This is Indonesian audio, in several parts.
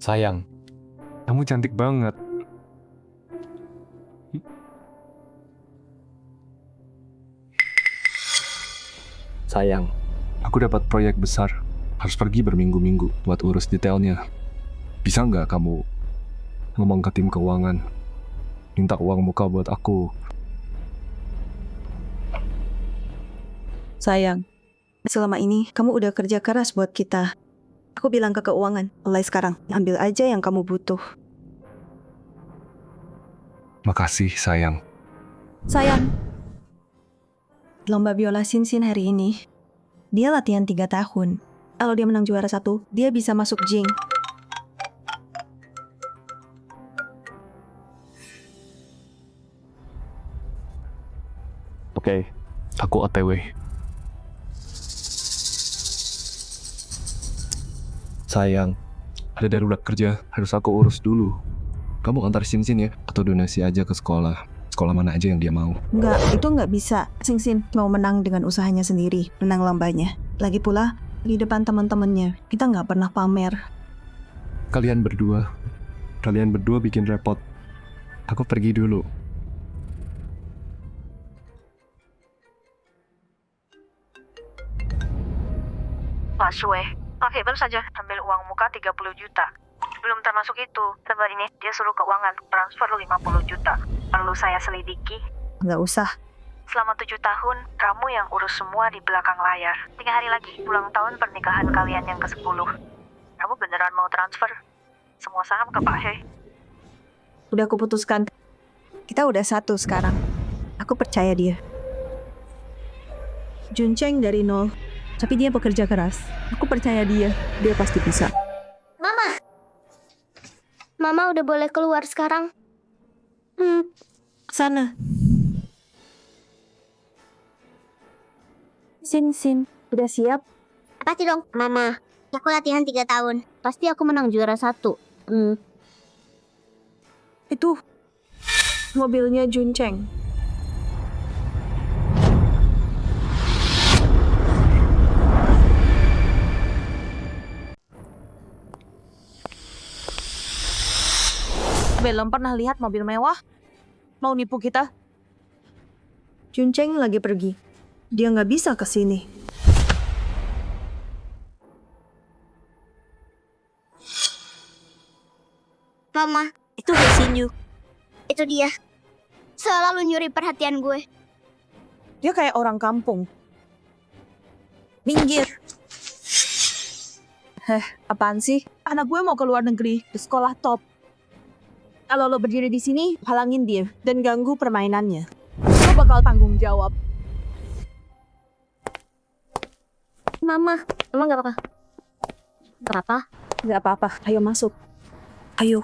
Sayang, kamu cantik banget. Sayang, Aku dapat proyek besar. Harus pergi berminggu-minggu buat urus detailnya. Bisa nggak kamu ngomong ke tim keuangan? Minta uang muka buat aku. Sayang, selama ini kamu udah kerja keras buat kita. Aku bilang ke keuangan, mulai sekarang ambil aja yang kamu butuh. Makasih, sayang. Sayang, lomba biola Sinsin hari ini, dia latihan 3 tahun. Kalau dia menang juara 1, dia bisa masuk Jing. Oke, aku OTW. Sayang, ada darurat kerja. Harus aku urus dulu. Kamu antar Sinsin ya, atau donasi aja ke sekolah. Sekolah mana aja yang dia mau. Enggak, itu enggak bisa. Sinsin mau menang dengan usahanya sendiri, menang lombanya. Lagi pula, di depan teman-temannya, kita nggak pernah pamer. Kalian berdua bikin repot. Aku pergi dulu. Pak Sue, oke baru saja ambil uang muka 30 juta. Belum termasuk itu, sebentar ini dia suruh keuangan transfer 50 juta. Perlu saya selidiki. Nggak usah. Selama 7 tahun, kamu yang urus semua di belakang layar. 3 hari lagi, ulang tahun pernikahan kalian yang ke-10. Kamu beneran mau transfer semua saham ke Pak He? Udah aku putuskan. Kita udah satu sekarang. Aku percaya dia. Juncheng dari nol, tapi dia bekerja keras. Aku percaya dia. Dia pasti bisa. Mama udah boleh keluar sekarang. Sana. Sin, udah siap? Pasti dong, Mama. Aku latihan 3 tahun. Pasti aku menang juara 1. Itu mobilnya Juncheng. Belum pernah lihat mobil mewah? Mau nipu kita? Juncheng lagi pergi. Dia nggak bisa ke sini. Mama, Itu Hesinyu. itu dia. Selalu nyuri perhatian gue. Dia kayak orang kampung. Minggir. Apaan sih? Anak gue mau ke luar negeri, ke sekolah top. Kalau lo berdiri di sini, halangin dia dan ganggu permainannya. Lo bakal tanggung jawab. Mama, emang gak apa-apa? Gak apa-apa? Nggak apa-apa. Ayo masuk. Ayo.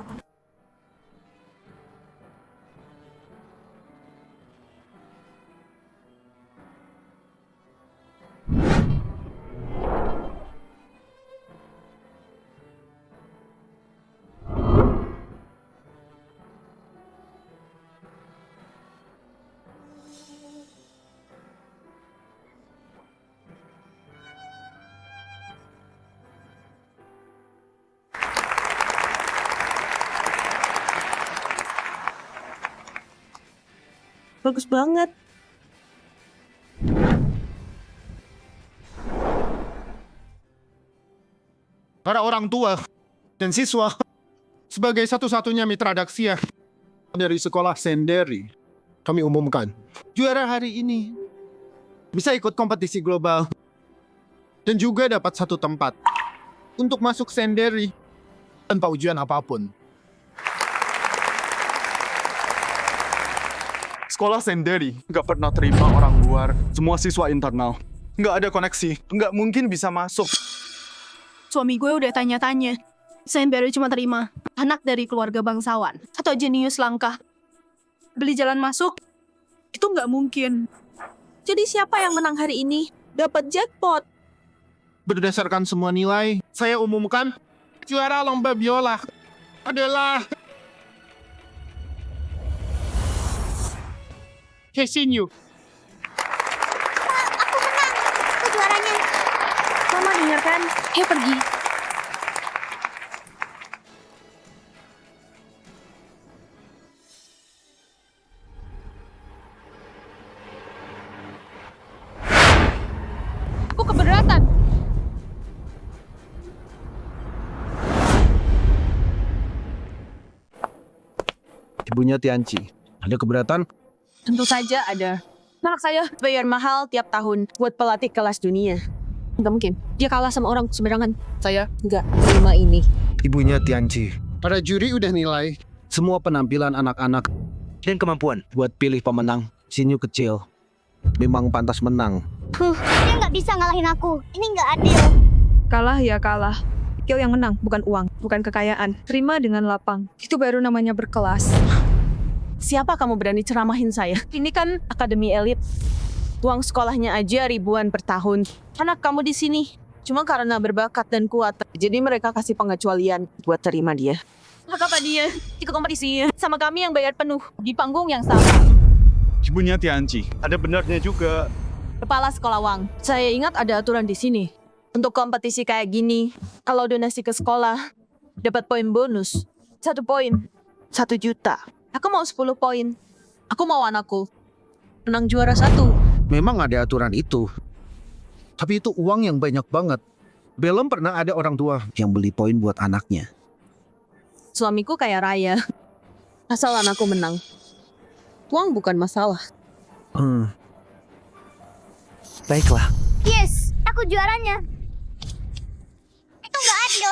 Bagus banget. Para orang tua dan siswa sebagai satu-satunya mitra Daxia dari sekolah Senderi, kami umumkan juara hari ini bisa ikut kompetisi global dan juga dapat satu tempat untuk masuk Senderi tanpa ujian apapun. Sekolah Senderi nggak pernah terima orang luar, semua siswa internal. Nggak ada koneksi, nggak mungkin bisa masuk. Suami gue udah tanya-tanya. Sendiri cuma terima anak dari keluarga bangsawan atau jenius langka. Beli jalan masuk, itu nggak mungkin. Jadi siapa yang menang hari ini dapat jackpot. Berdasarkan semua nilai, saya umumkan juara lomba biola adalah Hesinyu. Aku juaranya. Mama dengar kan? Ayo pergi. Aku keberatan. Ibunya Tianci, ada keberatan? Tentu saja ada. Anak saya bayar mahal tiap tahun buat pelatih kelas dunia. Nggak mungkin. Dia kalah sama orang sembarangan. Saya nggak terima ini. Ibunya Tianci, Para juri udah nilai. semua penampilan anak-anak dan kemampuan buat pilih pemenang. Sinyu kecil, memang pantas menang. Dia nggak bisa ngalahin aku. Ini nggak adil. Kalah ya kalah. Skill yang menang, bukan uang, bukan kekayaan. Terima dengan lapang. Itu baru namanya berkelas. Siapa kamu berani ceramahin saya? Ini kan akademi elit. Uang sekolahnya aja ribuan per tahun. Anak kamu di sini cuma karena berbakat dan kuat. Jadi mereka kasih pengecualian buat terima dia. Maka apa dia ikut kompetisi sama kami yang bayar penuh di panggung yang sama. Ibunya Tianci, ada benarnya juga. Kepala sekolah Wang, saya ingat ada aturan di sini. Untuk kompetisi kayak gini, kalau donasi ke sekolah, dapat poin bonus. 1 poin, 1 juta. Aku mau 10 poin. Aku mau anakku menang juara 1. Memang ada aturan itu. Tapi itu uang yang banyak banget. Belum pernah ada orang tua yang beli poin buat anaknya. Suamiku kaya raya. Asal anakku menang. Uang bukan masalah. Baiklah. Yes, aku juaranya. Itu nggak adil.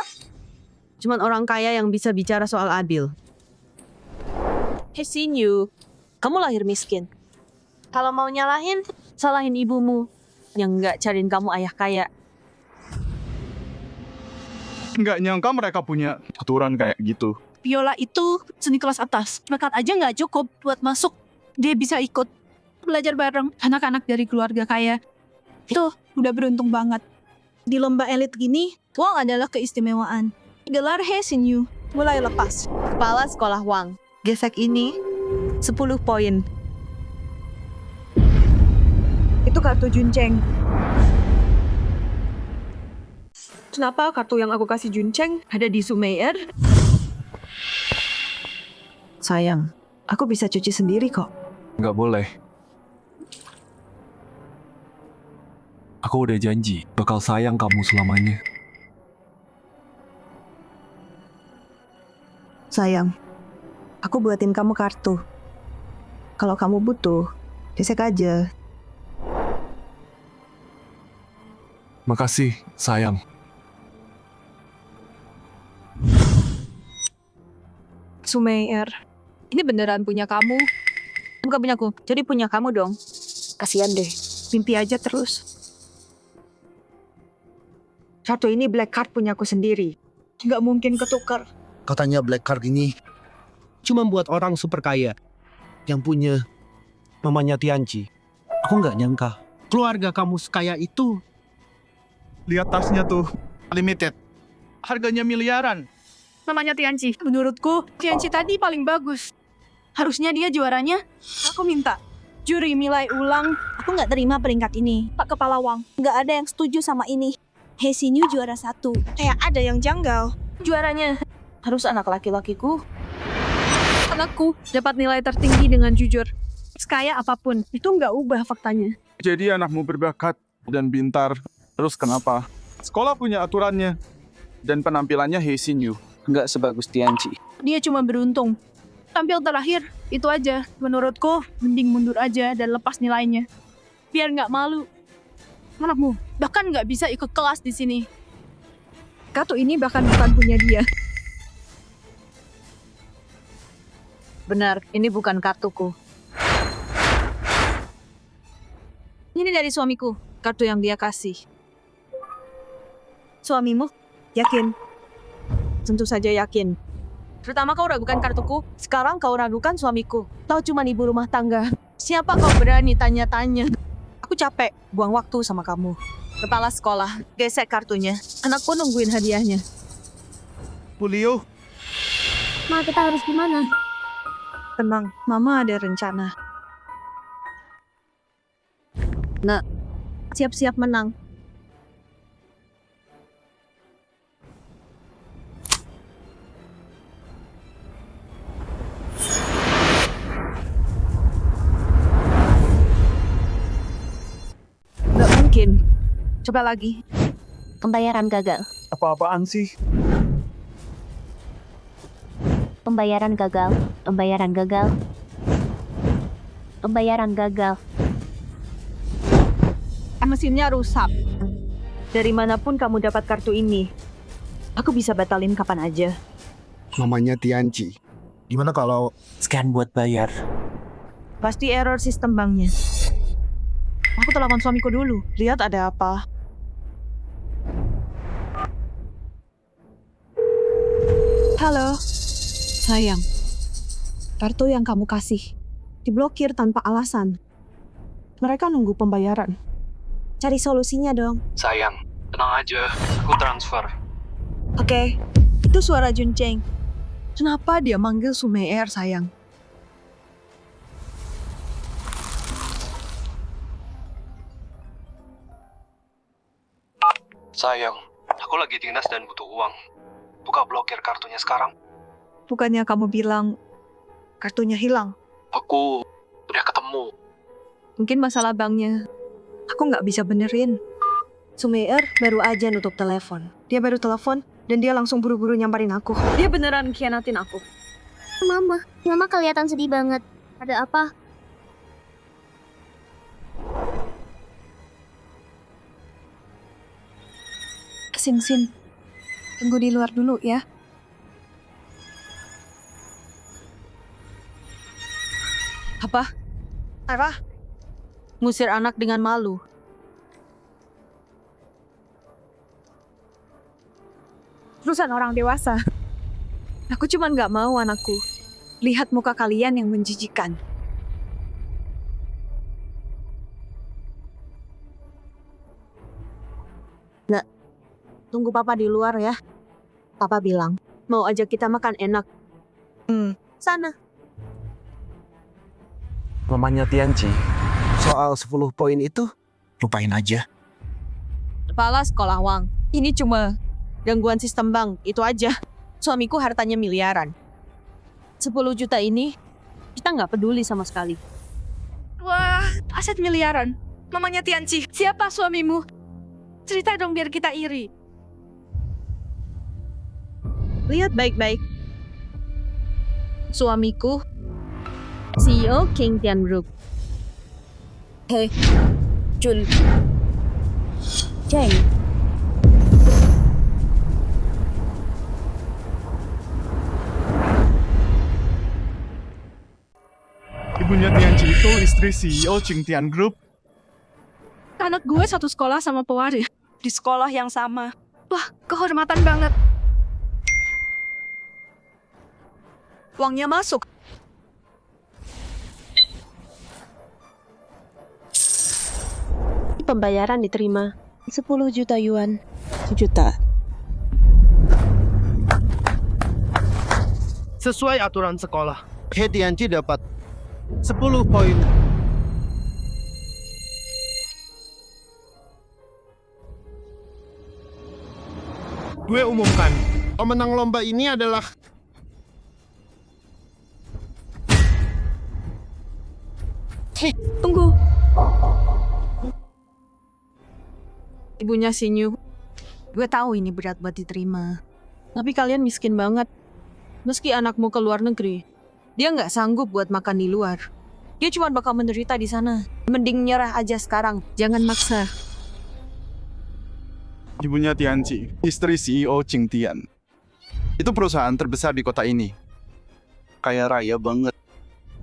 Cuman orang kaya yang bisa bicara soal adil. Hey Sinyu, kamu lahir miskin. Kalau mau nyalahin, salahin ibumu yang nggak cariin kamu ayah kaya. Nggak nyangka mereka punya aturan kayak gitu. Viola itu seni kelas atas. Bakat aja nggak cukup buat masuk. Dia bisa ikut belajar bareng anak-anak dari keluarga kaya. Tuh, udah beruntung banget. Di lomba elit gini, uang adalah keistimewaan. Gelar He Sinyu mulai lepas. Kepala sekolah Wang, gesek ini 10 poin. Itu kartu Junceng. Kenapa kartu yang aku kasih Junceng ada di Sumeir? Sayang, aku bisa cuci sendiri kok. Nggak boleh. Aku udah janji bakal sayang kamu selamanya. Sayang, aku buatin kamu kartu. Kalau kamu butuh, gesek aja. Makasih, sayang. Sumeir, ini beneran punya kamu? Bukan punyaku, jadi punya kamu dong. Kasian deh, mimpi aja terus. Kartu ini black card punyaku sendiri. Nggak mungkin ketukar. Katanya black card ini cuma buat orang super kaya yang punya mamanya Tianci. Aku nggak nyangka keluarga kamu sekaya itu. Lihat tasnya tuh, limited. Harganya miliaran. Namanya Tianci. Menurutku, Tianci tadi paling bagus. Harusnya dia juaranya. Aku minta juri nilai ulang. Aku nggak terima peringkat ini. Pak Kepala Wang. Nggak ada yang setuju sama ini. He Sinyu juara 1. Kayak ada yang janggal. Juaranya harus anak laki-lakiku. Anakku dapat nilai tertinggi dengan jujur. Sekaya apapun, itu nggak ubah faktanya. Jadi anakmu berbakat dan pintar. Terus kenapa? Sekolah punya aturannya. Dan penampilannya He Sinyu. Nggak sebagus Tianci. Dia cuma beruntung. Tampil terakhir, itu aja. Menurutku, mending mundur aja dan lepas nilainya. Biar nggak malu. Anakmu bahkan nggak bisa ikut kelas di sini. Kartu ini bahkan bukan punya dia. Benar, ini bukan kartuku. Ini dari suamiku, kartu yang dia kasih. Suamimu? Yakin? Tentu saja yakin. Pertama kau ragukan kartuku, sekarang kau ragukan suamiku. Kau cuma ibu rumah tangga. Siapa kau berani tanya-tanya? Aku capek buang waktu sama kamu. Kepala sekolah, gesek kartunya. Anakku nungguin hadiahnya. Pulio, Ma, kita harus gimana? Tenang, Mama ada rencana. Nak, siap-siap menang. Nggak mungkin. Coba lagi. Pembayaran gagal. Apa-apaan sih? Pembayaran gagal. Pembayaran gagal. Pembayaran gagal. Mesinnya rusak. Dari manapun kamu dapat kartu ini, aku bisa batalin kapan aja. Mamanya Tianci. Gimana kalau Scan buat bayar. Pasti error sistem banknya. Aku telepon suamiku dulu. Lihat ada apa. Halo. Sayang. Kartu yang kamu kasih diblokir tanpa alasan. Mereka nunggu pembayaran. Cari solusinya dong. Sayang, tenang aja. Aku transfer. Oke. Itu suara Jun Cheng. Kenapa dia manggil Sumeer, sayang? Sayang, aku lagi dinas dan butuh uang. Buka blokir kartunya sekarang. Bukannya kamu bilang kartunya hilang? Aku udah ketemu. Mungkin masalah banknya. Aku nggak bisa benerin. Sumeer baru aja nutup telepon. Dia baru telepon dan dia langsung buru-buru nyamperin aku. Dia beneran khianatin aku. Mama kelihatan sedih banget. Ada apa? Sin. Tunggu di luar dulu ya. Apa? Ngusir anak dengan malu. Urusan orang dewasa. Aku cuma nggak mau anakku lihat muka kalian yang menjijikan. Tunggu papa di luar ya. Papa bilang mau ajak kita makan enak. Sana. Mamanya Tianci. Soal 10 poin itu, lupain aja. Kepala sekolah Wang. Ini cuma gangguan sistem bank, itu aja. Suamiku hartanya miliaran. 10 juta ini, kita nggak peduli sama sekali. Wah, aset miliaran. Mamanya Tianci. Siapa suamimu? Cerita dong biar kita iri. Lihat baik-baik. Suamiku, CEO King Tian Group. Hei, Jun. Cheng. Ibunya Tianci itu istri CEO Qingtian Group. Anak gue satu sekolah sama pewaris. Di sekolah yang sama. Wah, kehormatan banget. Uangnya masuk. Pembayaran diterima. 10 juta yuan. 1 juta. Sesuai aturan sekolah, He Tianci dapat 10 poin. gue umumkan, pemenang lomba ini adalah Tunggu. Ibunya Sinyu. Gue tahu ini berat buat diterima. Tapi kalian miskin banget. Meski anakmu ke luar negeri, dia nggak sanggup buat makan di luar. Dia cuma bakal menderita di sana. Mending nyerah aja sekarang. Jangan maksa. Ibunya Tianci, istri CEO Qingtian. Itu perusahaan terbesar di kota ini. Kaya raya banget.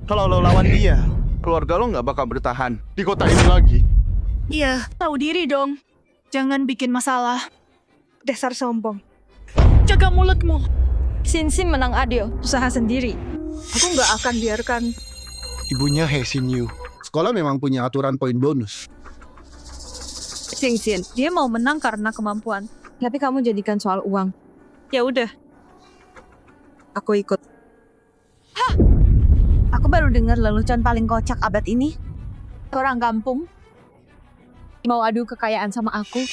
Kalau lo lawan dia, keluarga lo nggak bakal bertahan di kota ini lagi. Iya, tahu diri dong. Jangan bikin masalah. Dasar sombong. Jaga mulutmu. Sin menang adil, usaha sendiri. Aku nggak akan biarkan. ibunya He Xinyu. Sekolah memang punya aturan poin bonus. Sin, dia mau menang karena kemampuan. Tapi kamu jadikan soal uang. Ya udah, Aku ikut. Aku baru dengar lelucon paling kocak abad ini. Orang kampung mau adu kekayaan sama aku.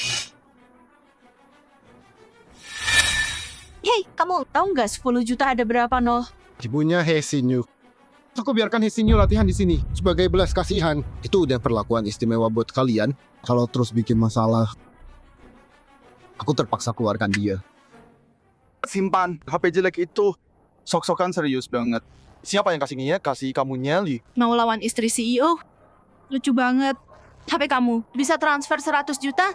Hei, kamu tahu nggak 10 juta ada berapa, Noh? Ibunya He Xinyu. Aku biarkan He Xinyu latihan di sini sebagai belas kasihan. Itu udah perlakuan istimewa buat kalian. Kalau terus bikin masalah, Aku terpaksa keluarkan dia. Simpan, HP jelek itu. Sok-sokan serius banget. Siapa yang kasihnya? Kasih kamu nyali. Mau lawan istri CEO? Lucu banget. HP kamu bisa transfer 100 juta?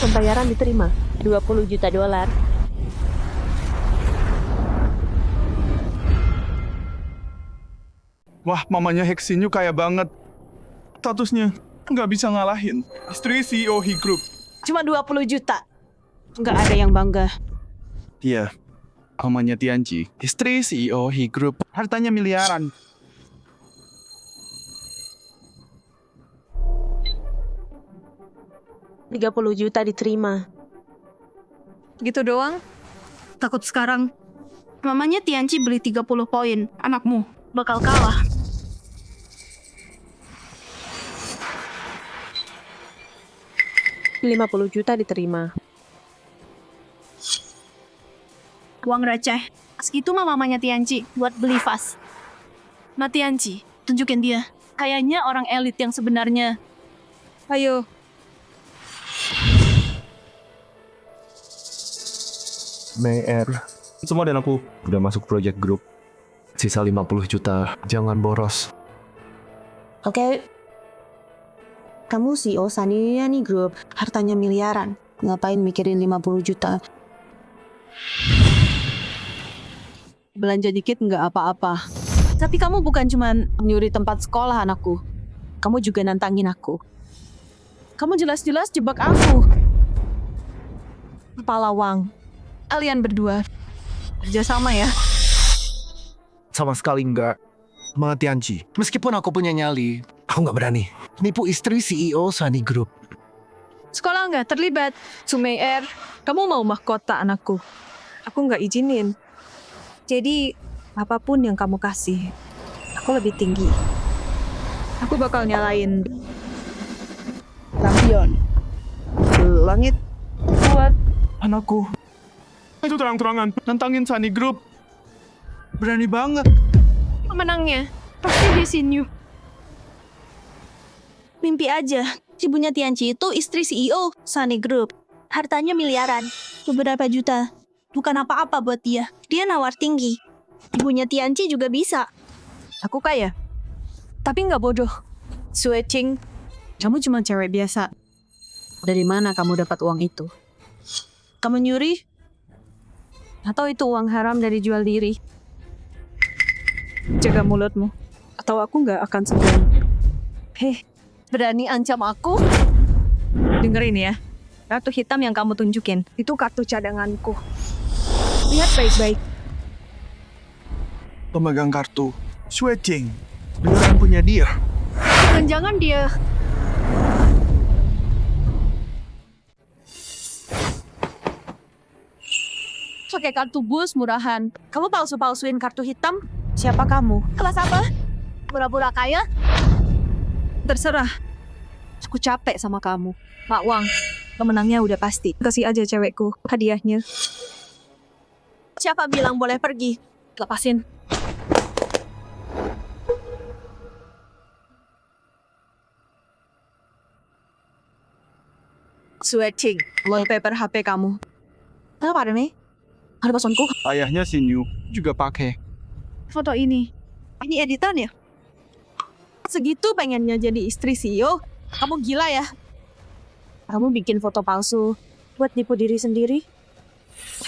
Pembayaran diterima. 20 juta dolar. Wah, mamanya Hexinyu kaya banget. Statusnya nggak bisa ngalahin. Istri CEO He Group. Cuma 20 juta. Nggak ada yang bangga. Iya, mamanya Tianji. Istri CEO He Group. Hartanya miliaran. $30 juta diterima. Gitu doang? Takut sekarang. Mamanya Tianci beli 30 poin. Anakmu bakal kalah. $50 juta diterima. Uang receh. Segitu mah mamanya Tianci buat beli vas. Nah Tianci, tunjukin dia. Kayaknya orang elit yang sebenarnya. Ayo. Mayor, semua dan aku udah masuk project group. Sisa 50 juta, jangan boros. Oke. Kamu CEO Saniyani Group, hartanya miliaran. Ngapain mikirin 50 juta? Belanja dikit nggak apa-apa. Tapi kamu bukan cuma nyuri tempat sekolah anakku. Kamu juga nantangin aku. Kamu jelas-jelas jebak aku. Palawang. Kalian berdua kerjasama ya? Sama sekali enggak. Mga Tianci, meskipun aku punya nyali, aku nggak berani nipu istri CEO Sunny Group. Sekolah nggak terlibat. Sumeir, kamu mau mahkota anakku. Aku nggak izinin. Jadi, apapun yang kamu kasih, aku lebih tinggi. Aku bakal nyalain lampion. Langit buat Anakku. Itu terang-terangan nantangin Sunny Group. Berani banget. Pemenangnya pasti di sini. mimpi aja. Ibunya Tianci itu istri CEO Sunny Group. Hartanya miliaran. Beberapa juta. Bukan apa-apa buat dia. Dia nawar tinggi. Ibunya Tianci juga bisa. Aku kaya. Tapi nggak bodoh. Switching, kamu cuma cewek biasa. Dari mana kamu dapat uang itu? Kamu nyuri? Atau itu uang haram dari jual diri? Jaga mulutmu. Atau aku nggak akan segan. Heh, berani ancam aku? Dengerin ya. Kartu hitam yang kamu tunjukin, itu kartu cadanganku. Lihat baik-baik. Pemegang kartu. Switching. Beneran punya dia. Jangan dia. Pakai kartu bus murahan. Kamu palsu-palsuin kartu hitam? Siapa kamu? Kelas apa? Pura-pura kaya? Terserah. Aku capek sama kamu. Pak Wang, pemenangnya udah pasti. Kasih aja cewekku hadiahnya. Siapa bilang boleh pergi? Lepasin. Switching. Wallpaper HP kamu. Apa ada nih? Ada pasonku. Ayahnya Shinyu juga pakai. Foto ini. Ini editan ya? Segitu pengennya jadi istri CEO? Kamu gila ya? Kamu bikin foto palsu buat nipu diri sendiri?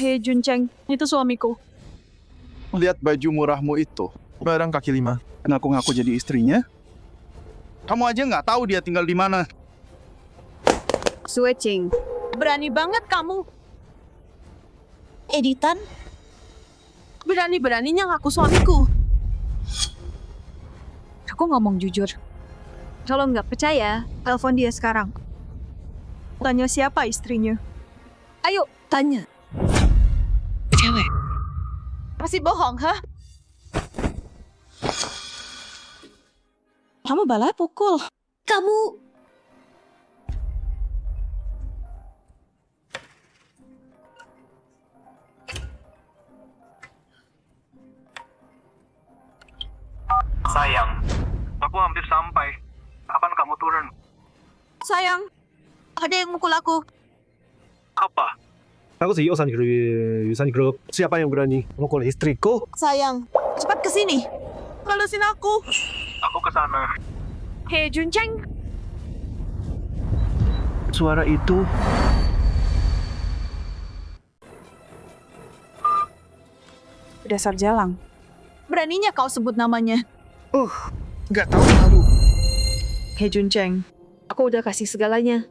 Hei Juncheng, itu suamiku. Lihat baju murahmu itu. Barang kaki 5. Ngaku-ngaku jadi istrinya. Kamu aja nggak tahu dia tinggal di mana. Switching. Berani banget kamu. Editan? Berani-beraninya ngaku suamiku. Aku ngomong jujur. Kalau nggak percaya, telepon dia sekarang. Tanya siapa istrinya. Ayo, tanya. Cewek. Masih bohong, hah? Kamu balas pukul. Kamu... Sayang, Aku hampir sampai. Kapan kamu turun? Sayang, ada yang mukul aku. Apa? Aku si Yusan Group. Siapa yang berani memukul istriku? Sayang, cepat ke sini. Balasin aku. Aku ke sana. Hei Juncheng, Suara itu dasar jalang. Beraninya kau sebut namanya. Nggak tahu malu. Hei Juncheng, aku udah kasih segalanya.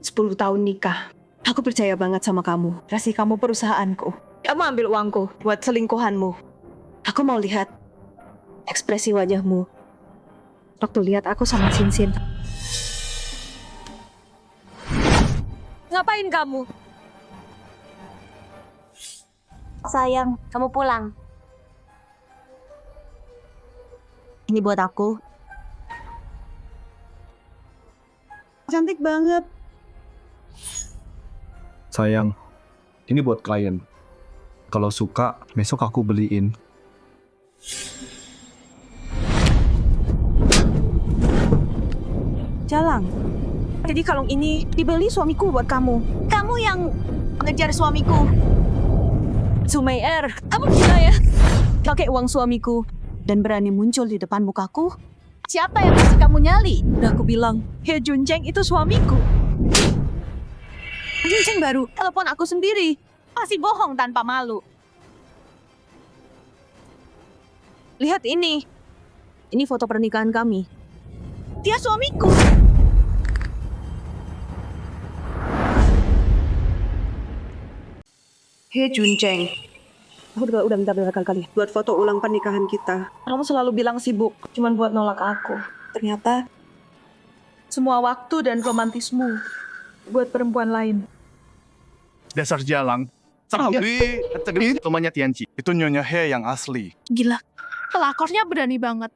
10 tahun nikah. Aku percaya banget sama kamu. Kasih kamu perusahaanku. Kamu ambil uangku buat selingkuhanmu. Aku mau lihat ekspresi wajahmu waktu lihat aku sama Sinsin. Ngapain kamu? Sayang, kamu pulang. Ini buat aku. Cantik banget. sayang. Ini buat klien. Kalau suka, besok aku beliin. Jalang. Jadi kalung ini dibeli suamiku buat kamu. Kamu yang mengejar suamiku. Sumeier, kamu gila ya? Pakai uang suamiku dan berani muncul di depan mukaku. Siapa yang kasih kamu nyali? Udah aku bilang, He Juncheng itu suamiku. Juncheng baru telepon aku sendiri. Masih bohong tanpa malu. Lihat ini. Ini foto pernikahan kami. Dia suamiku. Hei Juncheng, aku udah minta berkali-kali buat foto ulang pernikahan kita. Kamu selalu bilang sibuk, cuman buat nolak aku. Ternyata semua waktu dan romantismu buat perempuan lain. Dasar jalang. Tapi, temannya Tianci. Itu Nyonya He yang asli. Gila, pelakornya berani banget.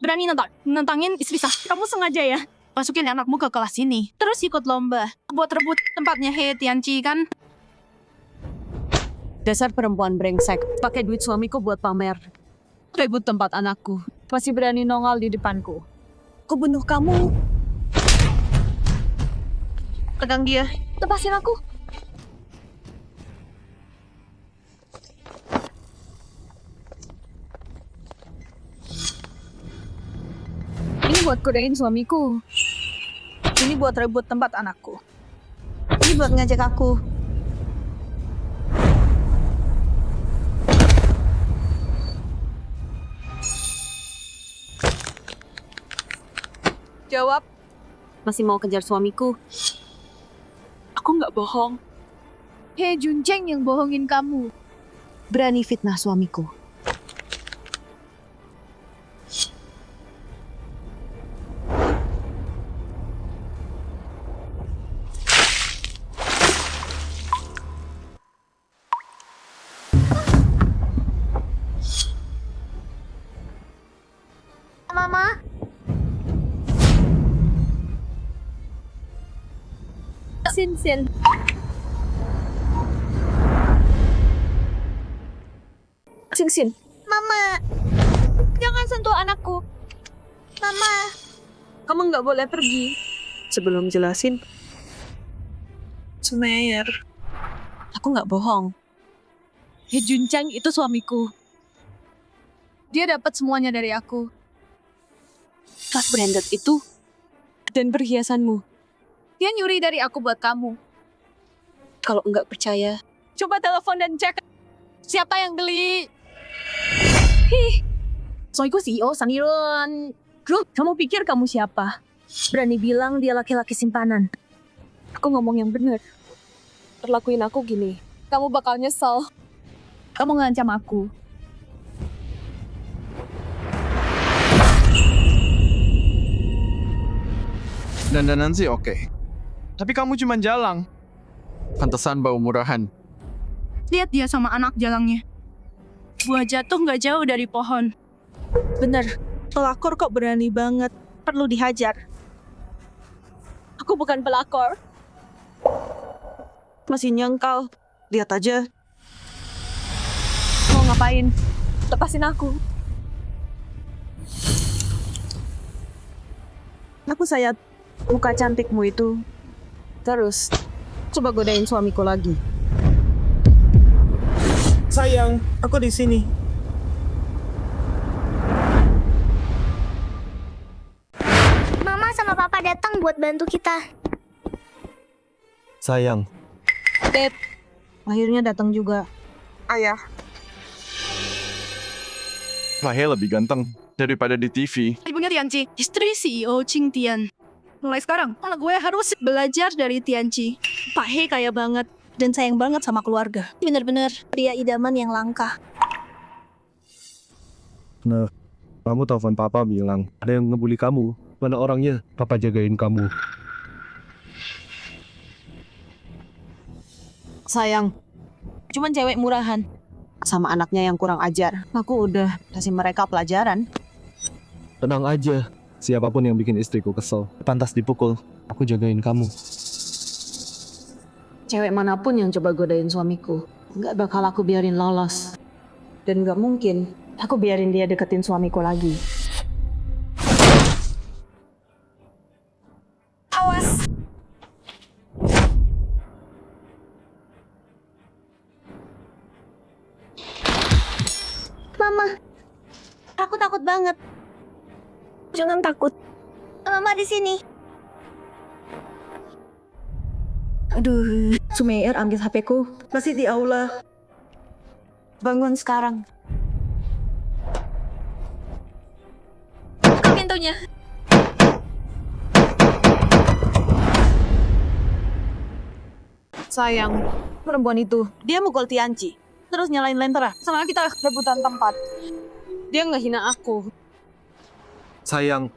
Berani nantangin istri sah. Kamu sengaja ya masukin anakmu ke kelas ini. Terus ikut lomba buat rebut tempatnya He Tianci kan? Dasar perempuan brengsek, pakai duit suamiku buat pamer. Rebut tempat anakku, masih berani nongol di depanku. Aku bunuh kamu. Pegang dia, lepasin aku. Ini buat godain suamiku. Ini buat rebut tempat anakku. Ini buat ngajak aku. Jawab. Masih mau kejar suamiku? Aku nggak bohong. He Juncheng yang bohongin kamu. Berani fitnah suamiku. Mama, Sin. Sin. Mama, Jangan sentuh anakku. Mama. Kamu nggak boleh pergi sebelum jelasin. Sumeier, aku nggak bohong. He Juncheng itu suamiku. Dia dapat semuanya dari aku. Tas branded itu dan perhiasanmu. Dia nyuri dari aku buat kamu. Kalau nggak percaya, coba telepon dan cek siapa yang beli. Soalnya CEO Saniron Group. Kamu pikir kamu siapa? Berani bilang dia laki-laki simpanan. Aku ngomong yang bener. Perlakuin aku gini, kamu bakal nyesel. Kamu ngancam aku. Dandanan sih oke. Tapi kamu cuma jalang. Pantesan bau murahan. Lihat dia sama anak jalangnya. Buah jatuh nggak jauh dari pohon. Bener, pelakor kok berani banget. Perlu dihajar. Aku bukan pelakor. Masih nyangkal. Lihat aja. Mau ngapain? Lepasin aku. Aku sayang muka cantikmu itu. Terus, coba godain suamiku lagi. Sayang, aku di sini. Mama sama papa datang buat bantu kita. Sayang, Dad, akhirnya datang juga. Ayah. Lahir lebih ganteng daripada di TV. Ibunya Tianci, istri CEO Qing Tian. Mulai sekarang, anak gue harus belajar dari Tianci. Pak He kaya banget dan sayang banget sama keluarga. Bener-bener pria idaman yang langka. Nah, kamu telepon papa bilang ada yang ngebully kamu. Mana orangnya? Papa jagain kamu. Sayang, cuman cewek murahan. Sama anaknya yang kurang ajar. Aku udah kasih mereka pelajaran. Tenang aja. Siapapun yang bikin istriku kesel, pantas dipukul. Aku jagain kamu. Cewek manapun yang coba godain suamiku, nggak bakal aku biarin lolos. Dan nggak mungkin aku biarin dia deketin suamiku lagi. Awas! Mama, aku takut banget. Jangan takut. Mama di sini. Aduh, Sumeir ambil HP-ku. Masih di aula. Bangun sekarang. Buka pintunya. Sayang, perempuan itu, dia mukul Tianci. Terus nyalain lentera. Sama kita rebutan tempat. Dia ngehina aku. Sayang,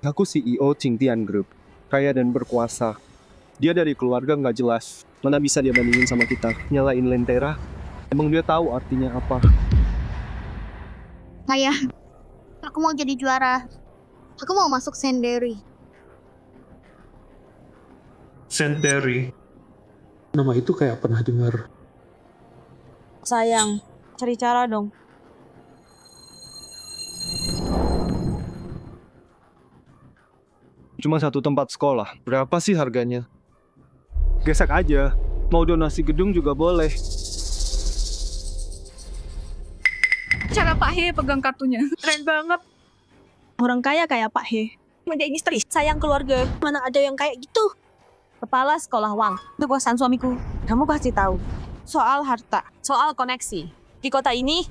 aku CEO Qing Tian Group. Kaya dan berkuasa. Dia dari keluarga nggak jelas. Mana bisa dia bandingin sama kita? Nyalain lentera? Emang dia tahu artinya apa? Ayah, aku mau jadi juara. Aku mau masuk Sendiri. Sendiri. Nama itu kayak pernah dengar. Sayang, cari cara dong. Cuma satu tempat sekolah. Berapa sih harganya? Gesek aja. Mau donasi gedung juga boleh. Cara Pak He pegang kartunya. Keren banget. Orang kaya kayak Pak He. Menjadi istri, sayang keluarga. Mana ada yang kayak gitu? Kepala sekolah Wang, itu kosan suamiku. Kamu pasti tahu. Soal harta, soal koneksi. Di kota ini,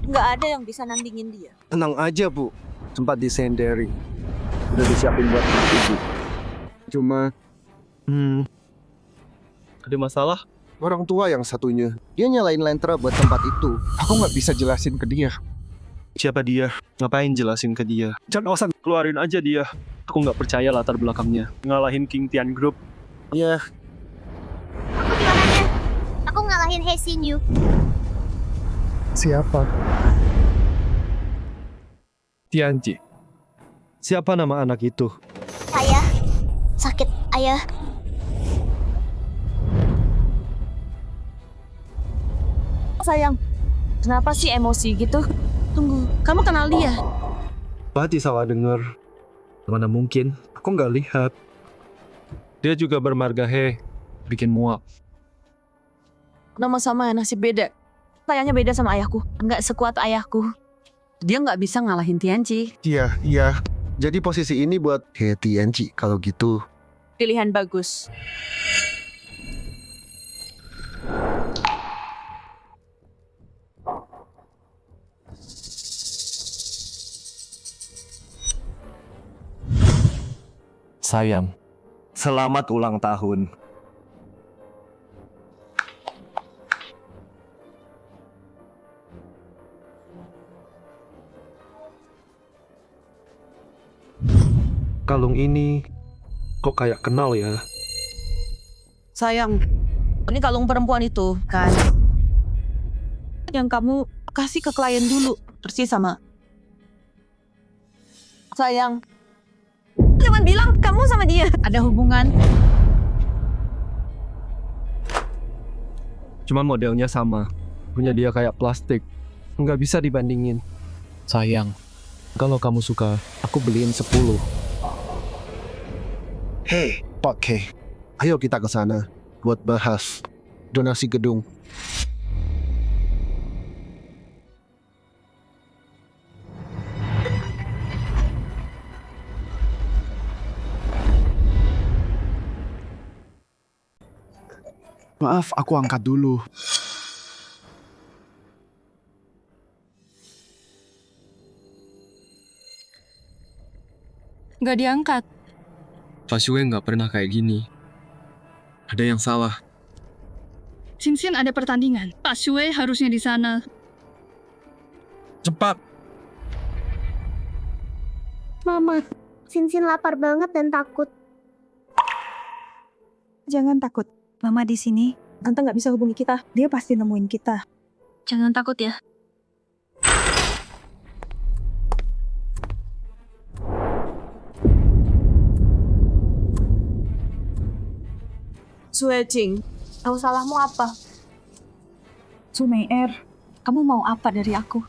nggak ada yang bisa nandingin dia. Tenang aja, Bu. Sempat di Sendiri. Udah disiapin buat ibu. Cuma... ada masalah? Orang tua yang satunya, dia nyalain lentera buat tempat itu. Aku nggak bisa jelasin ke dia. Siapa dia? Ngapain jelasin ke dia? Jangan alasan, keluarin aja dia. Aku nggak percaya latar belakangnya. Ngalahin Qing Tian Group. Ya, Aku juaranya. Aku ngalahin He Xin Yu. Siapa? Tianci. Siapa nama anak itu? Ayah, sakit ayah. Sayang, kenapa sih emosi gitu? Tunggu, kamu kenal dia? Pati salah denger. Mana mungkin? Aku nggak lihat. Dia juga bermarga He. Bikin muak. Nama sama nasib beda. Sayangnya beda sama ayahku. Nggak sekuat ayahku. Dia nggak bisa ngalahin Tianci. iya. Jadi posisi ini buat He Tianci kalau gitu. Pilihan bagus. Sayang, selamat ulang tahun. Kalung ini kok kayak kenal ya? Sayang, ini kalung perempuan itu, kan? Yang kamu kasih ke klien dulu, persis sama. Sayang, Jangan bilang kamu sama dia. ada hubungan. Cuman modelnya sama. Punya dia kayak plastik. Nggak bisa dibandingin. Sayang, kalau kamu suka, aku beliin 10. Hei, Pak K. Ayo kita ke sana buat bahas donasi gedung. Maaf, aku angkat dulu. Nggak diangkat. Pak Shue nggak pernah kayak gini. Ada yang salah. Sinsin ada pertandingan. Pak Shue harusnya di sana. Cepat. Mama, Sinsin lapar banget dan takut. Jangan takut. Mama di sini. Tante nggak bisa hubungi kita. Dia pasti nemuin kita. Jangan takut ya. Suecing, tahu salahmu apa? Sumei kamu mau apa dari aku?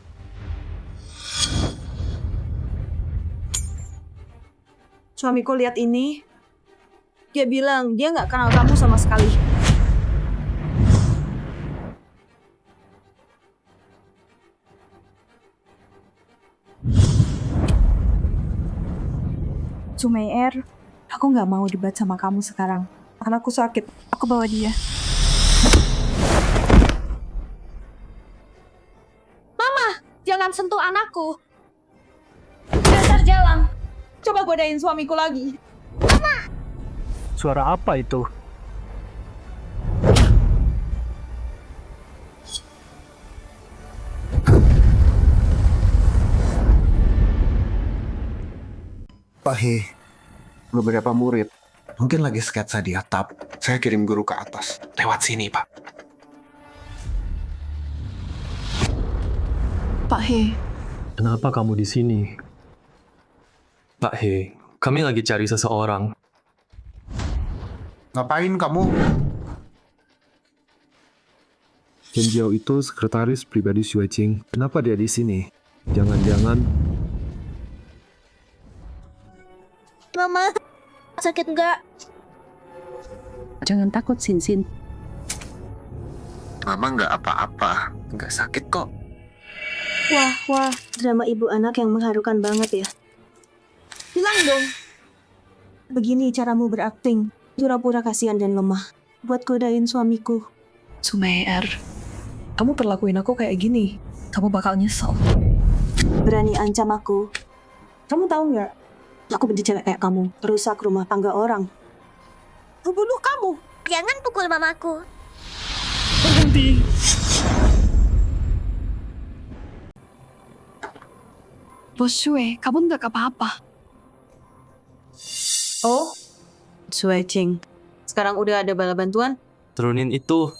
Suamiku lihat ini. Dia bilang dia nggak kenal kamu sama sekali. Sumei aku nggak mau debat sama kamu sekarang. Karena aku sakit. Aku bawa dia. Jangan sentuh anakku. Dasar jalan. Coba godain suamiku lagi. Suara apa itu? Pak He, beberapa murid mungkin lagi sketsa di atap. Saya kirim guru ke atas. Lewat sini, Pak. Pak He, Kenapa kamu di sini? Pak He, kami lagi cari seseorang. Ngapain kamu? Kenjiao itu sekretaris pribadi Xue Qing. Kenapa dia di sini? Jangan-jangan Mama, sakit nggak? Jangan takut, Sinsin. Mama nggak apa-apa. Nggak sakit kok. Wah, drama ibu anak yang mengharukan banget ya. Bilang dong. Begini caramu berakting. Pura-pura kasihan dan lemah. Buat godain suamiku. Sumei kamu perlakuin aku kayak gini. Kamu bakal nyesel. Berani ancam aku. Kamu tahu nggak? Aku benci cewek kayak kamu. Perusak rumah tangga orang. Aku bunuh kamu. Jangan pukul mamaku. Berhenti. Bos Shue, kamu nggak apa-apa. Oh, Suecing. Sekarang udah ada bala bantuan? Turunin itu.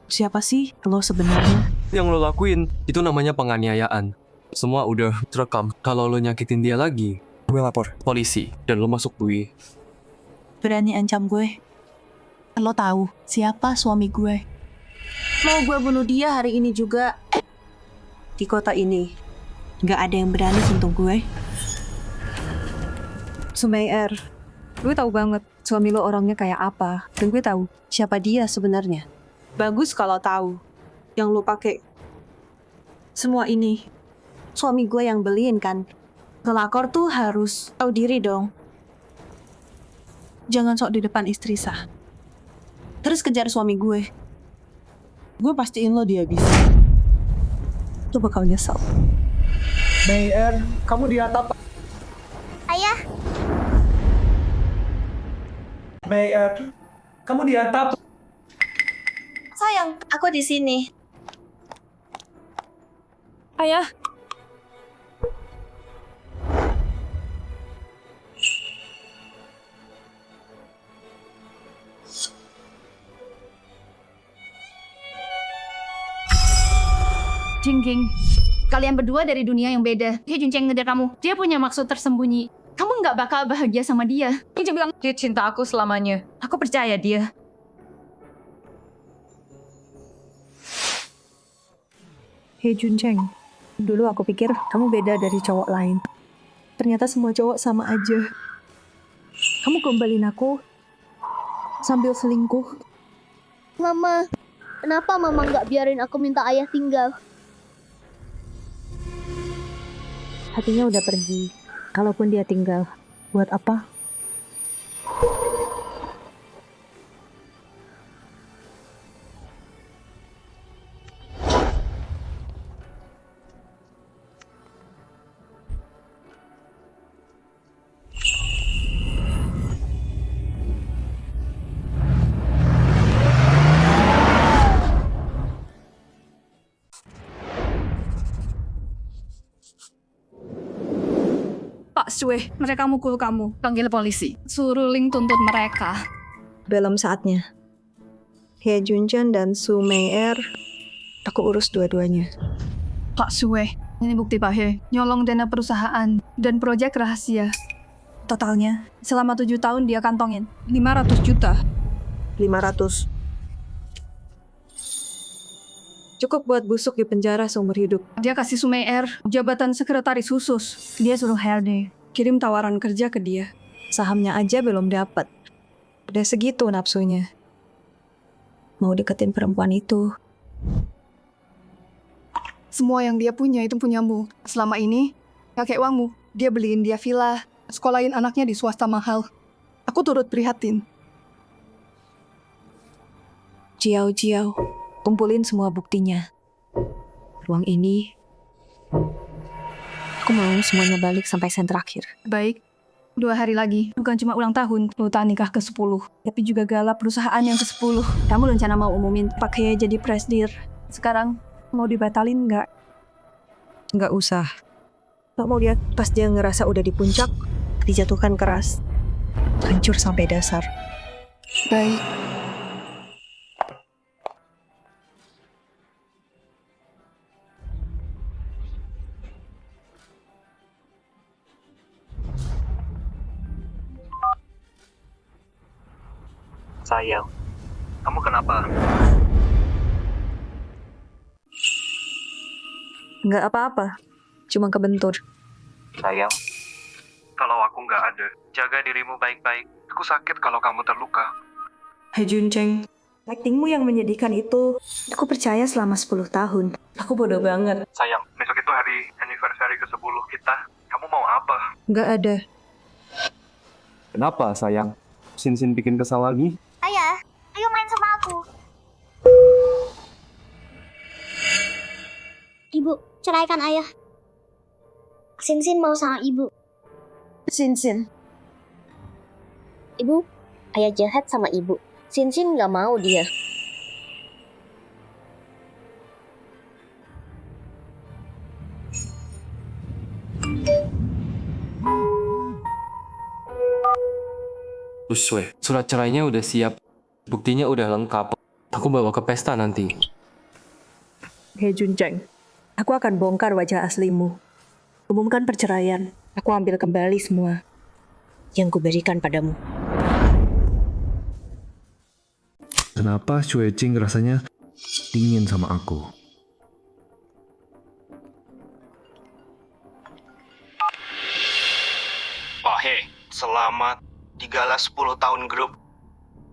Siapa sih lo sebenarnya? Yang lo lakuin, itu namanya penganiayaan. Semua udah terekam. Kalau lo nyakitin dia lagi, gue lapor polisi dan lo masuk bui. Berani ancam gue. Lo tahu siapa suami gue? Mau gue bunuh dia hari ini juga. Di kota ini, nggak ada yang berani sentuh gue. Sumei gue tahu banget suami lo orangnya kayak apa. Dan gue tahu siapa dia sebenarnya. Bagus kalau tahu. Yang lo pakai semua ini, suami gue yang beliin kan. Kelakor tuh harus tahu diri dong. Jangan sok di depan istri sah. Terus kejar suami gue. Gue pastiin lo dia bisa. Lo bakal nyesel. Mayer, kamu di atap. Ayah, Mayer, kamu di atap. Sayang, aku di sini. Ayah, Jingjing, kalian berdua dari dunia yang beda. Dia Junceng ngeder kamu. Dia punya maksud tersembunyi. Kamu nggak bakal bahagia sama dia. Dia bilang, dia cinta aku selamanya. Aku percaya dia. Hei Juncheng, dulu aku pikir kamu beda dari cowok lain. Ternyata semua cowok sama aja. Kamu gombalin aku sambil selingkuh. Mama, kenapa mama nggak biarin aku minta ayah tinggal? Hatinya udah pergi. Kalaupun dia tinggal, buat apa? Pak Sue, mereka mukul kamu. Panggil polisi. Suruh Ling tuntut mereka. Belum saatnya. He Junchen dan Su Mei-er, aku urus dua-duanya. Pak Sue, ini bukti Pak He. Nyolong dana perusahaan dan proyek rahasia. Totalnya, selama 7 tahun dia kantongin 500 juta. 500. Cukup buat busuk di penjara seumur hidup. Dia kasih Sumeir jabatan sekretaris khusus. Dia suruh Herde kirim tawaran kerja ke dia. Sahamnya aja belum dapat. Udah segitu nafsunya. Mau deketin perempuan itu. Semua yang dia punya itu punyamu. Selama ini, kakek uangmu. Dia beliin dia villa, sekolahin anaknya di swasta mahal. Aku turut prihatin. Jiao, kumpulin semua buktinya. Ruang ini, aku mau semuanya balik sampai sen terakhir. Baik, 2 hari lagi. Bukan cuma ulang tahun, luta nikah ke-10. Tapi juga gala perusahaan yang ke-10. Kamu rencana mau umumin pakai jadi presdir. Sekarang, mau dibatalin nggak? Nggak usah. Nggak mau lihat pas dia ngerasa udah di puncak, dijatuhkan keras. Hancur sampai dasar. Baik. Sayang, kamu kenapa? Nggak apa-apa, cuma kebentur. Sayang, kalau aku nggak ada, jaga dirimu baik-baik. Aku sakit kalau kamu terluka. Hei Juncheng, aktingmu yang menyedihkan itu, aku percaya selama 10 tahun. Aku bodoh banget. Sayang, besok itu hari anniversary ke-10 kita. Kamu mau apa? Nggak ada. Kenapa, sayang? Sin bikin kesal lagi? Ayah, ayo main sama aku. Ibu, ceraikan ayah. Sin mau sama ibu. Sin. Ibu, ayah jahat sama ibu. Sin nggak mau dia. Uswe, surat cerainya udah siap. Buktinya udah lengkap. Aku bawa ke pesta nanti. Hei Juncheng, aku akan bongkar wajah aslimu. Umumkan perceraian. Aku ambil kembali semua yang kuberikan padamu. Kenapa Xue Jing rasanya dingin sama aku? Pak He, selamat. Di gala 10 tahun grup,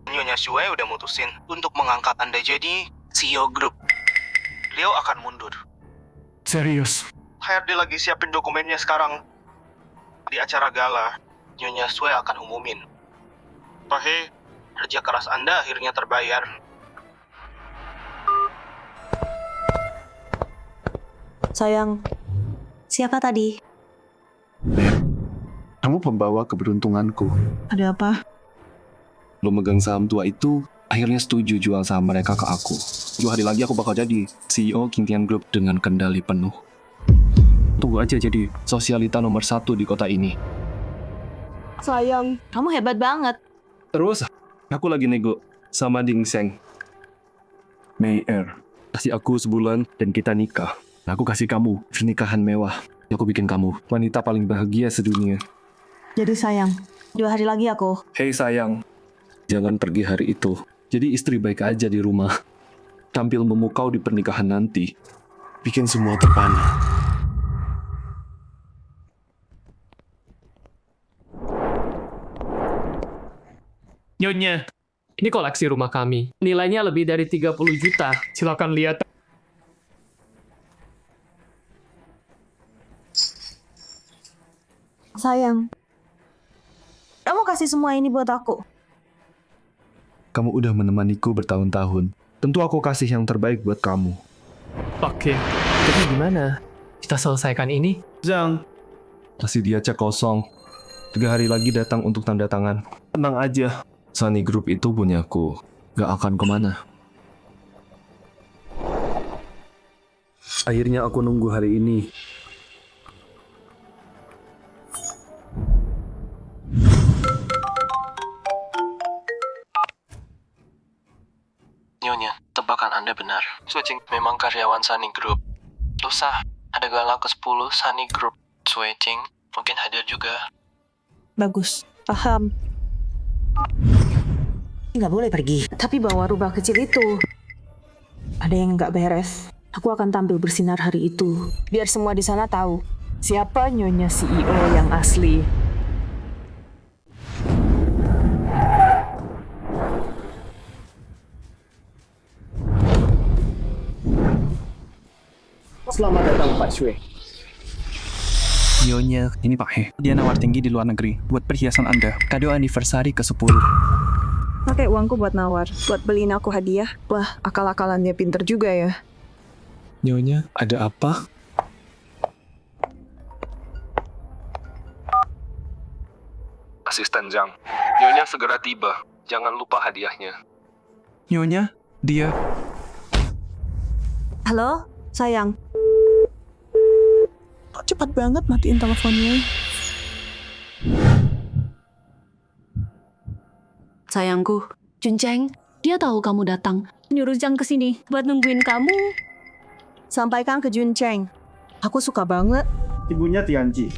Nyonya Xue udah mutusin untuk mengangkat Anda jadi CEO grup. Beliau akan mundur. Serius? HRD lagi siapin dokumennya sekarang. Di acara gala, Nyonya Xue akan umumin. Pak He, kerja keras Anda akhirnya terbayar. Sayang, siapa tadi? Kamu pembawa keberuntunganku. Ada apa? Lo megang saham tua itu, akhirnya setuju jual saham mereka ke aku. 2 hari lagi aku bakal jadi CEO Qingtian Group dengan kendali penuh. Tunggu aja jadi sosialita nomor 1 di kota ini. Sayang, kamu hebat banget. Terus, aku lagi nego sama Ding Seng. Mei-er, kasih aku sebulan dan kita nikah. Aku kasih kamu pernikahan mewah. Aku bikin kamu wanita paling bahagia sedunia. Jadi sayang, 2 hari lagi aku. Hei sayang, jangan pergi hari itu. Jadi istri baik aja di rumah. Tampil memukau di pernikahan nanti. bikin semua terpana. Nyonya, ini koleksi rumah kami. Nilainya lebih dari 30 juta. Silakan lihat. Sayang, kamu kasih semua ini buat aku. Kamu udah menemaniku bertahun-tahun. Tentu aku kasih yang terbaik buat kamu. Oke, jadi gimana? Kita selesaikan ini? Zhang, kasih dia cek kosong. 3 hari lagi datang untuk tanda tangan. Tenang aja. Sunny Group itu punyaku. Gak akan kemana. Akhirnya aku nunggu hari ini. Nyonya, tebakan Anda benar. Switching memang karyawan Sunny Group. Lusa, ada gala ke-10 Sunny Group. Switching mungkin hadir juga. Bagus, paham. Nggak boleh pergi. Tapi bawa rubah kecil itu. Ada yang nggak beres. Aku akan tampil bersinar hari itu. Biar semua di sana tahu siapa Nyonya CEO yang asli. Selamat datang Pak Shui. Nyonya, ini Pak He. Dia nawar tinggi di luar negeri buat perhiasan Anda. Kado anniversary ke-10. Pakai uangku buat nawar, buat beliin aku hadiah. Wah, akal-akalannya pinter juga ya. Nyonya, ada apa? Asisten Zhang, Nyonya segera tiba. Jangan lupa hadiahnya. Nyonya, dia... Halo, sayang. Kok cepat banget matiin teleponnya? Sayangku, Junceng, dia tahu kamu datang. Nyuruh Zhang ke sini buat nungguin kamu. Sampaikan ke Junceng. Aku suka banget. Ibunya Tianji.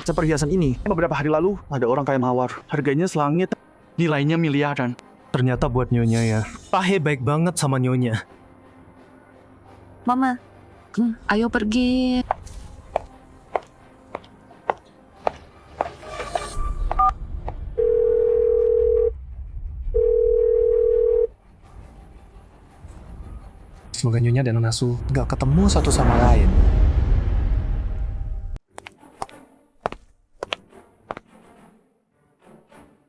Perhiasan ini, beberapa hari lalu ada orang kaya mawar. Harganya selangit, nilainya miliaran. Ternyata buat Nyonya ya. Pak He baik banget sama Nyonya. Mama, ayo pergi. Semoga Nyonya dan Nona Su gak ketemu satu sama lain.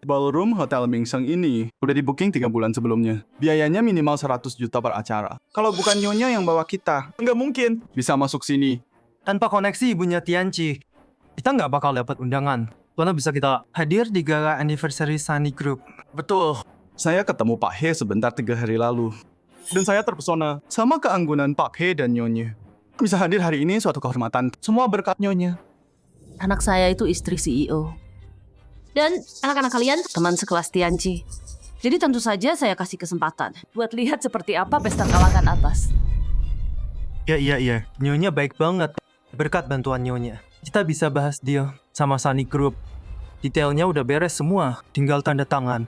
Ballroom Hotel Mingseng ini udah di booking 3 bulan sebelumnya. Biayanya minimal 100 juta per acara. Kalau bukan Nyonya yang bawa kita, nggak mungkin bisa masuk sini. Tanpa koneksi ibunya Tianci, kita nggak bakal dapat undangan. Mana bisa kita hadir di gala anniversary Sunny Group. Betul. Saya ketemu Pak He sebentar 3 hari lalu. Dan saya terpesona sama keanggunan Pak He dan Nyonya. Bisa hadir hari ini suatu kehormatan. Semua berkat Nyonya. Anak saya itu istri CEO. Dan anak-anak kalian teman sekelas Tianci. Jadi tentu saja saya kasih kesempatan buat lihat seperti apa pesta kalangan atas. Iya. Nyonya baik banget. Berkat bantuan Nyonya, kita bisa bahas deal sama Sunny Group. Detailnya udah beres semua, tinggal tanda tangan.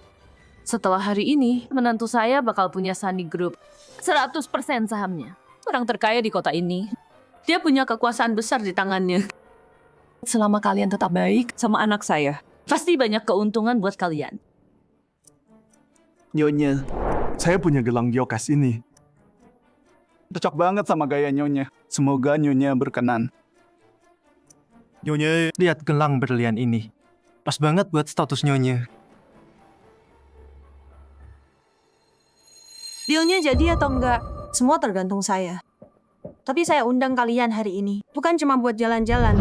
Setelah hari ini, menantu saya bakal punya Sunny Group. 100% sahamnya. Orang terkaya di kota ini. Dia punya kekuasaan besar di tangannya. Selama kalian tetap baik sama anak saya, pasti banyak keuntungan buat kalian. Nyonya, saya punya gelang Gyokas ini. Cocok banget sama gaya Nyonya. Semoga Nyonya berkenan. Nyonya, lihat gelang berlian ini. Pas banget buat status Nyonya. Dealnya jadi atau enggak, semua tergantung saya. Tapi saya undang kalian hari ini, bukan cuma buat jalan-jalan.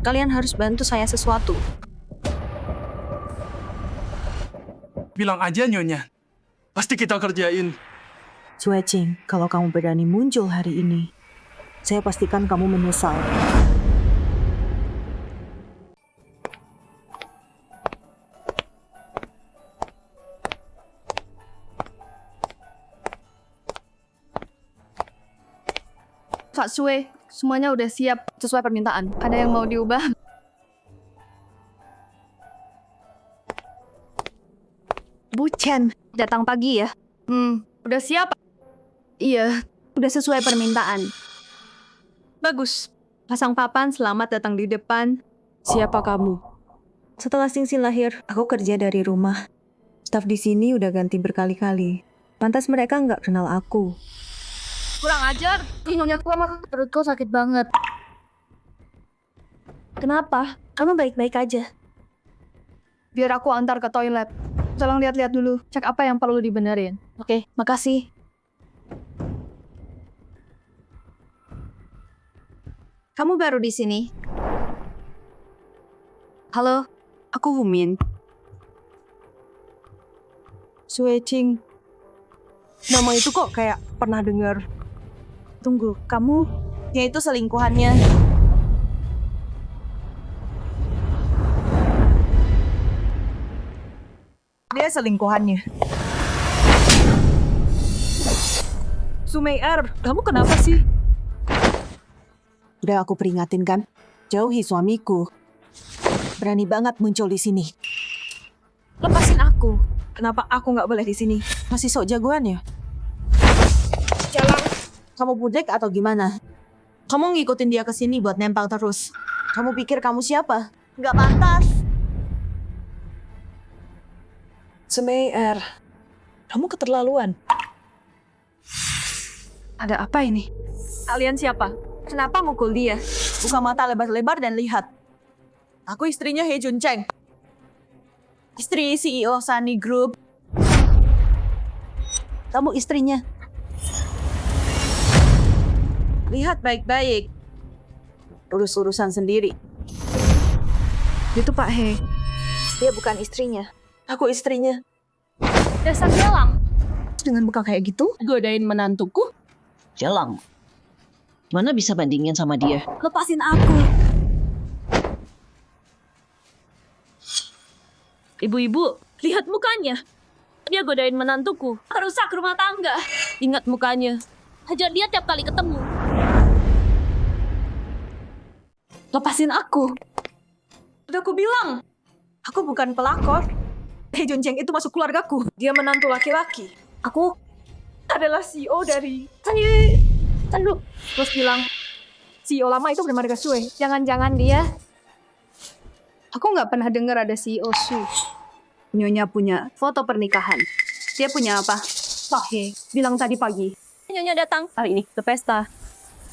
Kalian harus bantu saya sesuatu. Bilang aja Nyonya. Pasti kita kerjain. Switching, kalau kamu berani muncul hari ini, saya pastikan kamu menyesal. Pak Sue, semuanya udah siap sesuai permintaan. Ada yang mau diubah? Bu Chen, datang pagi ya? Udah siap? Iya. Udah sesuai permintaan. Bagus. Pasang papan selamat datang di depan. Siapa kamu? Setelah Singsin lahir, aku kerja dari rumah. Staf di sini udah ganti berkali-kali. Pantas mereka nggak kenal aku. Kurang ajar. Nyonya tua mah perutku sakit banget. Kenapa? Kamu baik-baik aja. Biar aku antar ke toilet. Tolong lihat-lihat dulu. Cek apa yang perlu dibenerin. Oke, makasih. Kamu baru di sini? Halo, aku Wumin. Suecing. Nama itu kok kayak pernah dengar. Tunggu, kamu? Dia itu selingkuhannya. Dia selingkuhannya. Sumeier, kamu kenapa sih? Udah aku peringatin kan? Jauhi suamiku. Berani banget muncul di sini. Lepasin aku. Kenapa aku nggak boleh di sini? Masih sok jagoan ya? Jalan. Kamu budek atau gimana? Kamu ngikutin dia ke sini buat nempel terus. Kamu pikir kamu siapa? Nggak pantas. Sumeier, kamu keterlaluan. Ada apa ini? Kalian siapa? Kenapa mukul dia? Buka mata lebar-lebar dan lihat. Aku istrinya He Jun Cheng. Istri CEO Sunny Group. Kamu istrinya. Lihat baik-baik. Urus-urusan sendiri. Itu Pak He. Dia bukan istrinya. Aku istrinya. Dasar jalang. Dengan muka kayak gitu? Godain menantuku. Jalang. Mana bisa bandingin sama dia? Lepasin aku. Ibu-ibu, lihat mukanya. Dia godain menantuku. Rusak rumah tangga. Ingat mukanya. Hajar dia tiap kali ketemu. Lepasin aku. Udah aku bilang. Aku bukan pelakor. He Jun Cheng itu masuk keluargaku. Dia menantu laki-laki. Aku adalah CEO dari... Tunggu. Terus bilang, CEO lama itu bermarga Sue. Jangan-jangan dia... Aku nggak pernah dengar ada CEO Su. Nyonya punya foto pernikahan. Dia punya apa? Pak He bilang tadi pagi. Nyonya datang. Hari ini ke pesta.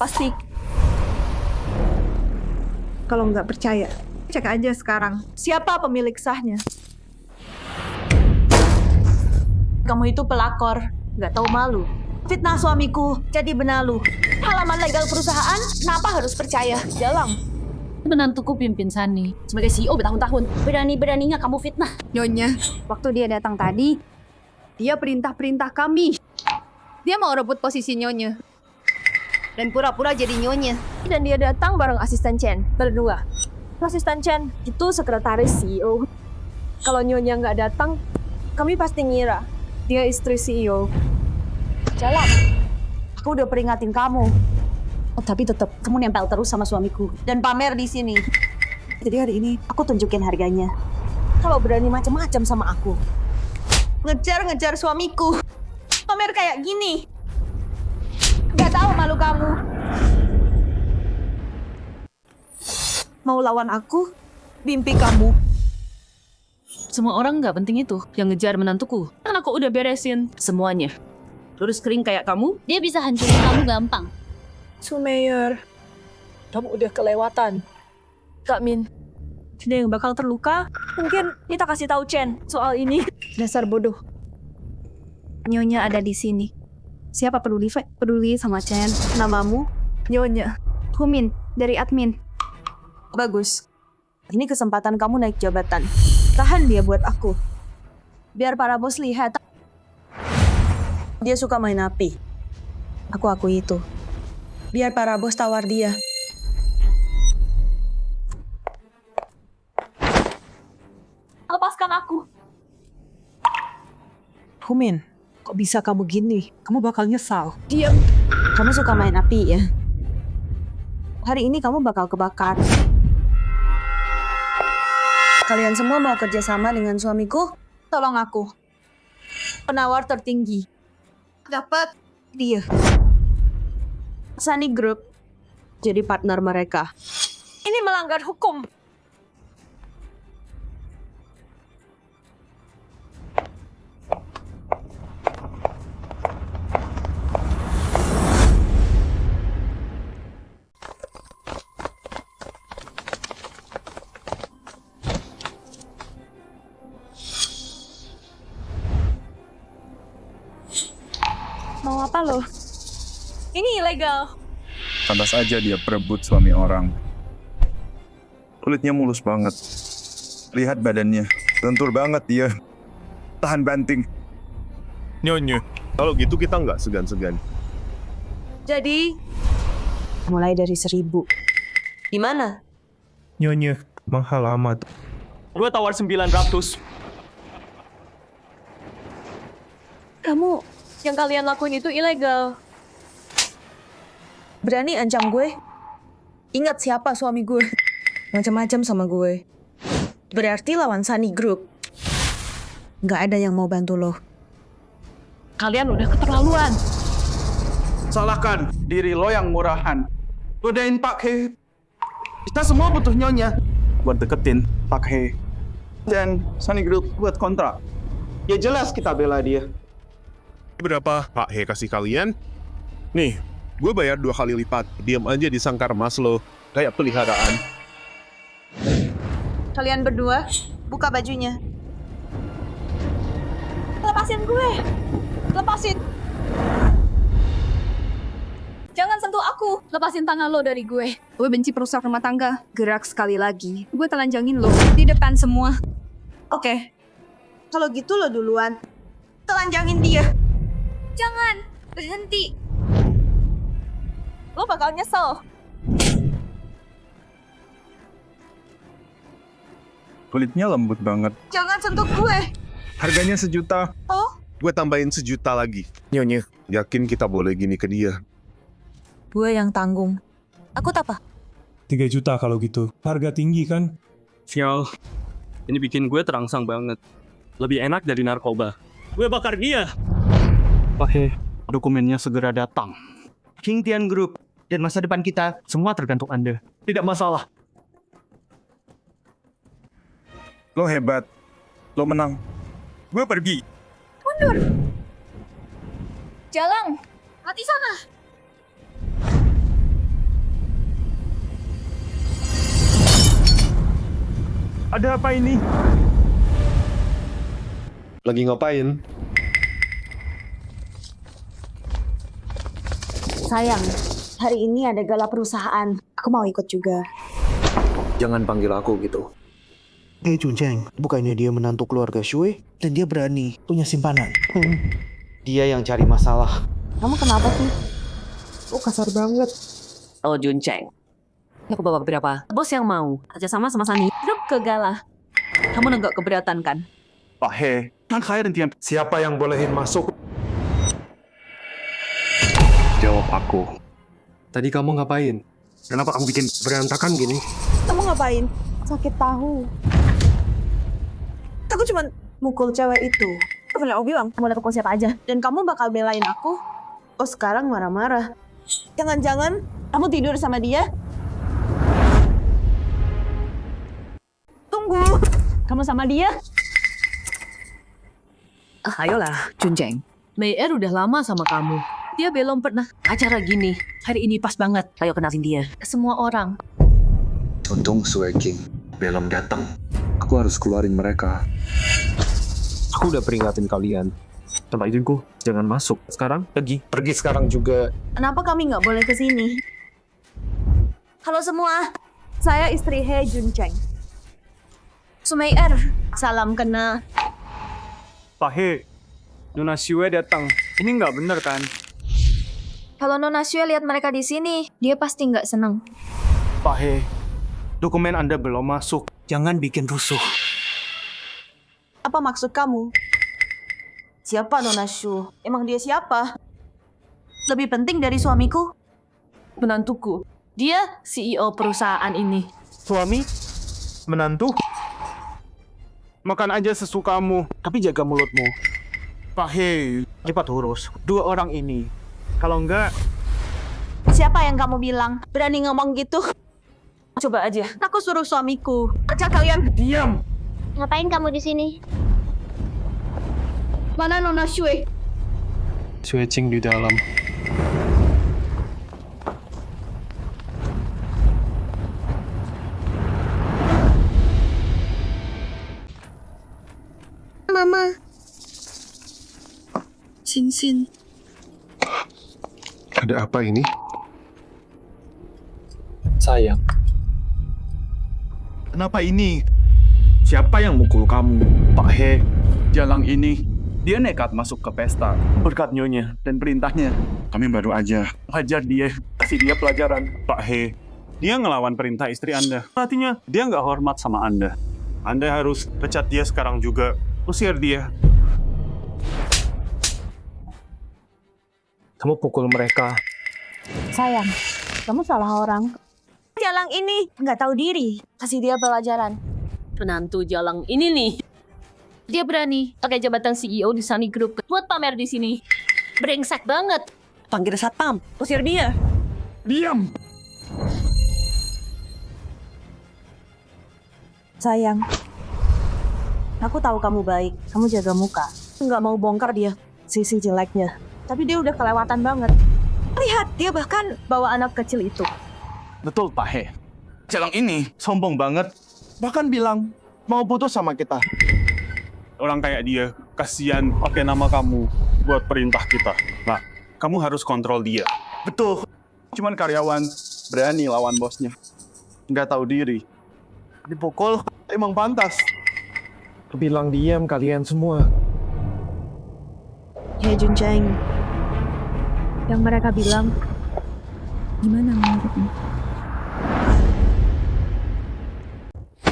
Pasti. Kalau nggak percaya, cek aja sekarang. Siapa pemilik sahnya? Kamu itu pelakor. Nggak tahu malu. Fitnah suamiku, jadi benalu. Halaman legal perusahaan, kenapa harus percaya? Jalang. Menantuku pimpin Sunny. Sebagai CEO bertahun-tahun, berani-beraninya kamu fitnah. Nyonya, waktu dia datang tadi, dia perintah-perintah kami. Dia mau rebut posisi Nyonya. Dan pura-pura jadi Nyonya. Dan dia datang bareng asisten Chen, berdua. Asisten Chen itu sekretaris CEO. Kalau Nyonya nggak datang, kami pasti ngira dia istri CEO. Jalan. Aku udah peringatin kamu. Oh, tapi tetap kamu nempel terus sama suamiku dan pamer di sini. Jadi hari ini aku tunjukin harganya. Kalau berani macam-macam sama aku, ngejar-ngejar suamiku, pamer kayak gini, gak tahu malu kamu. Mau lawan aku, mimpi kamu. Semua orang nggak penting itu yang ngejar menantuku. Kan aku udah beresin semuanya. Lurus kering kayak kamu, dia bisa hancurin kamu gampang. Sumeier, kamu udah kelewatan. Kak Min, ada yang bakal terluka. Mungkin kita kasih tahu Chen soal ini. Dasar bodoh. Nyonya ada di sini. Siapa peduli sama Chen? Namamu? Nyonya. Humin, dari admin. Bagus. Ini kesempatan kamu naik jabatan. Tahan dia buat aku. Biar para bos lihat. Dia suka main api. Aku akui itu. Biar para bos tawar dia. Lepaskan aku. Humin, kok bisa kamu gini? Kamu bakal nyesal. Diam. Kamu suka main api ya? Hari ini kamu bakal kebakar. Kalian semua mau kerja sama dengan suamiku? Tolong aku. Penawar tertinggi. Dapat. Dia. Sunny Group. jadi partner mereka. Ini melanggar hukum. Mau apa lo? Ini ilegal. Pantas aja dia perebut suami orang. Kulitnya mulus banget. Lihat badannya, lentur banget dia. Tahan banting. Nyonya, kalau gitu kita nggak segan-segan. Jadi, mulai dari 1.000. Di mana? Nyonya, mahal amat. Gue tawar 900. Kamu, yang kalian lakuin itu ilegal. Berani ancam gue? Ingat siapa suami gue? Macam-macam sama gue. Berarti lawan Sunny Group. Nggak ada yang mau bantu lo. Kalian udah keterlaluan. Salahkan diri lo yang murahan. Godain Pak He. Kita semua butuh nyonya buat deketin Pak He. Dan Sunny Group buat kontrak. Ya jelas kita bela dia. Berapa Pak He kasih kalian? Nih, gue bayar 2 kali lipat. Diam aja di sangkar mas lo. Kayak peliharaan. Kalian berdua, buka bajunya. Lepasin gue. Lepasin. Jangan sentuh aku. Lepasin tangan lo dari gue. Gue benci perusak rumah tangga. Gerak sekali lagi, gue telanjangin lo di depan semua. Oke. Kalau gitu lo duluan. Telanjangin dia. Jangan, berhenti. Lo bakal nyesel. Kulitnya lembut banget. Jangan sentuh gue. Harganya 1 juta. Oh? Gue tambahin 1 juta lagi. Nyonya, yakin kita boleh gini ke dia? Gue yang tanggung. Aku apa? 3 juta kalau gitu. Harga tinggi kan? Sial, ini bikin gue terangsang banget. Lebih enak dari narkoba. Gue bakar dia. Pak He, dokumennya segera datang. Qingtian Group dan masa depan kita semua tergantung Anda. Tidak masalah. Lo hebat. Lo menang. Gue pergi. Mundur. Jalan. Mati sana. Ada apa ini? Lagi ngapain? Sayang, hari ini ada gala perusahaan. Aku mau ikut juga. Jangan panggil aku gitu. Juncheng, bukannya dia menantu keluarga Shui dan dia berani punya simpanan. Dia yang cari masalah. Kamu kenapa sih? Oh, kasar banget. Oh, Juncheng. Aku bawa beberapa. Bos yang mau kerjasama sama Sunny Group ke gala. Kamu nggak keberatan kan? Pak He, kan kaya dan tiang. Siapa yang bolehin masuk? Jawab aku. Tadi kamu ngapain? Kenapa kamu bikin berantakan gini? Kamu ngapain? Sakit tahu. Aku cuma mukul cewek itu. Aku bilang, kamu udah pukul siapa aja. Dan kamu bakal belain aku. Oh, sekarang marah-marah. Jangan-jangan kamu tidur sama dia? Tunggu. Kamu sama dia? Ayolah, Juncheng. Mei Er udah lama sama kamu. Dia belum pernah acara gini. Hari ini pas banget. Ayo kenalin dia ke semua orang. Untung Sue King belum datang. Aku harus keluarin mereka. Aku udah peringatin kalian. Tempat izinku, jangan masuk. Sekarang, pergi. Pergi sekarang juga. Kenapa kami nggak boleh ke sini? Halo semua, saya istri He Juncheng. Sumei Er, salam kenal. Pak He, Nona Shue datang. Ini nggak bener kan? Kalau Nona Shue lihat mereka di sini, dia pasti nggak seneng. Pak He, dokumen Anda belum masuk. Jangan bikin rusuh. Apa maksud kamu? Siapa Nona Shue? Emang dia siapa? Lebih penting dari suamiku? Menantuku. Dia CEO perusahaan ini. Suami? Menantu? Makan aja sesukamu, tapi jaga mulutmu. Pak He, cepat urus 2 orang ini. Kalau enggak, Siapa yang kamu bilang? Berani ngomong gitu? Coba aja. Aku suruh suamiku. Kerja kalian. Diam! Ngapain kamu di sini? Mana Nona Shui? Shui Qing di dalam. Mama. Sin. Ada apa ini? Sayang. Kenapa ini? Siapa yang mukul kamu? Pak He, Jalang ini, dia nekat masuk ke pesta. Berkat nyonya dan perintahnya. Kami baru aja. Hajar dia, kasih dia pelajaran. Pak He, dia ngelawan perintah istri Anda. Artinya, dia nggak hormat sama Anda. Anda harus pecat dia sekarang juga. Usir dia. Kamu pukul mereka. Sayang, kamu salah orang. Jalang ini nggak tahu diri. Kasih dia pelajaran. Penantu Jalang ini nih. Dia berani pakai jabatan CEO di Sunny Group buat pamer di sini. Brengsek banget. Panggil satpam. Usir dia. Diam! Sayang, aku tahu kamu baik. Kamu jaga muka. Nggak mau bongkar dia. Sisi jeleknya. Tapi dia udah kelewatan banget. Lihat, dia bahkan bawa anak kecil itu. Betul, Pak He. Jalang ini sombong banget. Bahkan bilang mau putus sama kita. Orang kayak dia, kasihan pakai nama kamu buat perintah kita. Nah, kamu harus kontrol dia. Betul. Cuman karyawan berani lawan bosnya. Nggak tahu diri. Dipukul emang pantas. Bilang diam kalian semua. Hei Juncheng, yang mereka bilang, gimana menurutmu?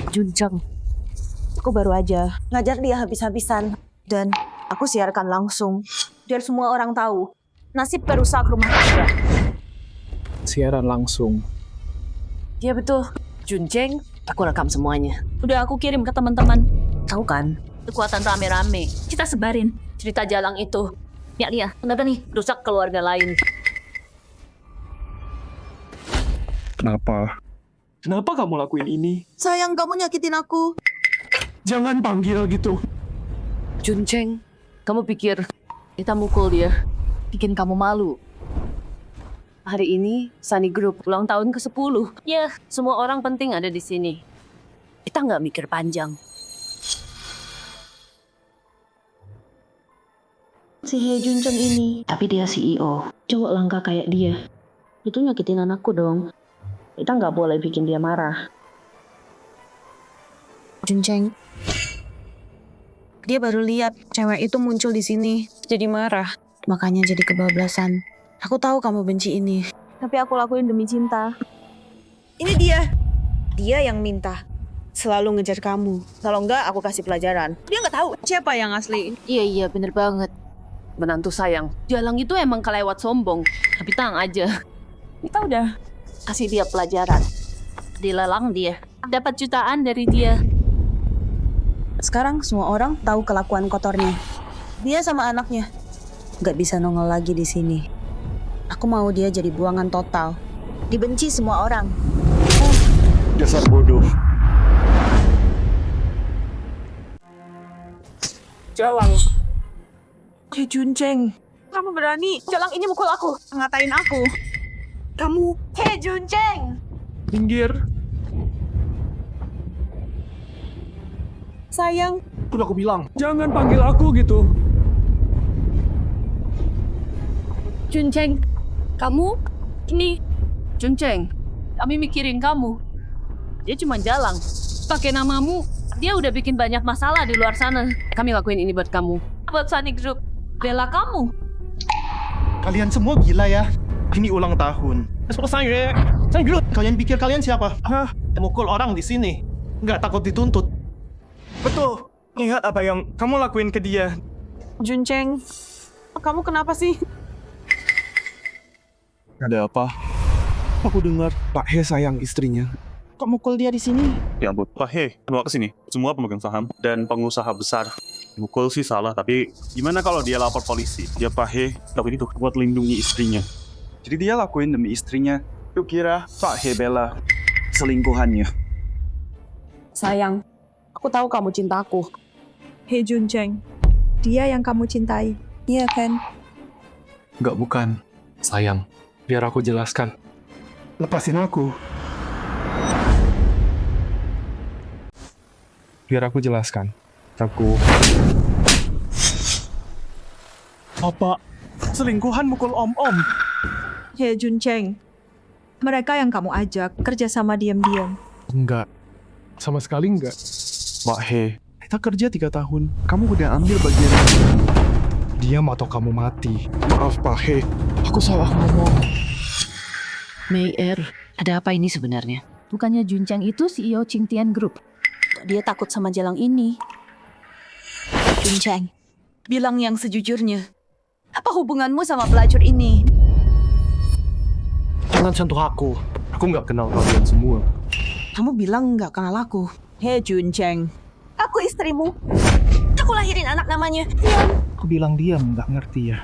Juncheng, aku baru aja ngajar dia habis-habisan. Dan aku siarkan langsung. Biar semua orang tahu nasib perusak rumah tangga. Siaran langsung. Iya betul. Juncheng, aku rekam semuanya. Udah aku kirim ke teman-teman. Tahu kan? Kekuatan rame-rame. Kita sebarin cerita Jalang itu. Ya dia, ternyata nih rusak keluarga lain. Kenapa? Kenapa kamu lakuin ini? Sayang, kamu nyakitin aku. Jangan panggil gitu. Juncheng, kamu pikir kita mukul dia, bikin kamu malu. Hari ini Sunny Group ulang tahun ke-10. Ya, semua orang penting ada di sini. Kita nggak mikir panjang. Si Hei Juncheng ini, tapi dia CEO. Cowok langka kayak dia. Itu nyakitin anakku dong. Kita nggak boleh bikin dia marah. Juncheng, dia baru lihat cewek itu muncul di sini, jadi marah. Makanya jadi kebablasan. Aku tahu kamu benci ini. Tapi aku lakuin demi cinta. Ini dia. Dia yang minta. Selalu ngejar kamu. Kalau enggak, aku kasih pelajaran. Dia nggak tahu siapa yang asli. Iya, bener banget. Menantu sayang. Jalang itu emang kelewat sombong. Tapi tenang aja. Kita udah kasih dia pelajaran. Dilelang dia. Dapat jutaan dari dia. Sekarang semua orang tahu kelakuan kotornya. Dia sama anaknya. Nggak bisa nongol lagi di sini. Aku mau dia jadi buangan total. Dibenci semua orang. Dasar bodoh. Jalang. Hei Juncheng, kamu berani? Jalang ini mukul aku, ngatain aku. Kamu. Hei Juncheng. Minggir. Sayang. Udah aku bilang, jangan panggil aku gitu. Juncheng, kamu ini Juncheng, kami mikirin kamu. Dia cuma Jalang. Pakai namamu, dia udah bikin banyak masalah di luar sana. Kami lakuin ini buat kamu. Buat Sunny Group. Bela kamu. Kalian semua gila ya. Ini ulang tahun. Kalian pikir kalian siapa? Hah? Mukul orang di sini. Nggak takut dituntut. Betul. Lihat apa yang kamu lakuin ke dia. Juncheng, kamu kenapa sih? Ada apa? Aku dengar Pak He sayang istrinya. Kok mukul dia di sini? Ya ampun. Pak He, bawa ke sini. Semua pemegang saham dan pengusaha besar. Mukul sih salah, tapi gimana kalau dia lapor polisi? Dia Pak He lakuin itu buat lindungi istrinya. Jadi dia lakuin demi istrinya. Lu kira Pak Hebela selingkuhannya? Sayang, aku tahu kamu cinta aku. Hei Junjeng, dia yang kamu cintai. Iya kan? Nggak, bukan. Sayang, biar aku jelaskan. Lepasin aku. Biar aku jelaskan. Aku... Apa? Selingkuhan mukul om-om? Hei Junjeng, mereka yang kamu ajak kerja sama diam-diam. Enggak. Sama sekali enggak. Pak He, Kita kerja 3 tahun. Kamu udah ambil bagian. Diam atau kamu mati. Maaf Pak He, aku salah ngomong. Mei ada apa ini sebenarnya? Bukannya Junjang itu CEO Qingtian Group? Dia takut sama Jalang ini. Junjang, bilang yang sejujurnya. Apa hubunganmu sama pelacur ini? Jangan sentuh aku. Aku nggak kenal kalian semua. Kamu bilang nggak kenal aku. Hei Junjeng. Aku istrimu. Aku lahirin anak namanya. Aku bilang diam, nggak ngerti ya.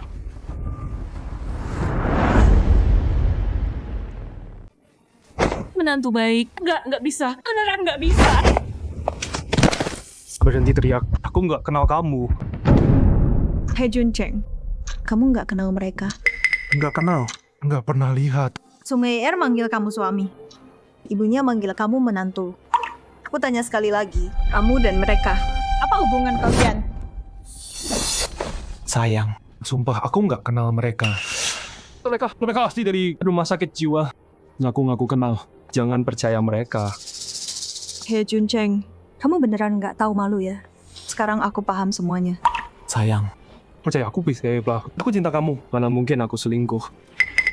Menantu baik. Nggak bisa. Beneran nggak bisa. Berhenti teriak. Aku nggak kenal kamu. Hei Junjeng, kamu nggak kenal mereka. Nggak kenal, nggak pernah lihat. Sungai Air manggil kamu suami. Ibunya manggil kamu menantu. Aku tanya sekali lagi, kamu dan mereka, apa hubungan kalian? Sayang, sumpah aku nggak kenal mereka. Mereka asli dari rumah sakit jiwa. Ngaku-ngaku kenal. Jangan percaya mereka. Hei Junjeng, kamu beneran nggak tahu malu ya? Sekarang aku paham semuanya. Sayang, percaya aku bisa lah. Aku cinta kamu. Mana mungkin aku selingkuh.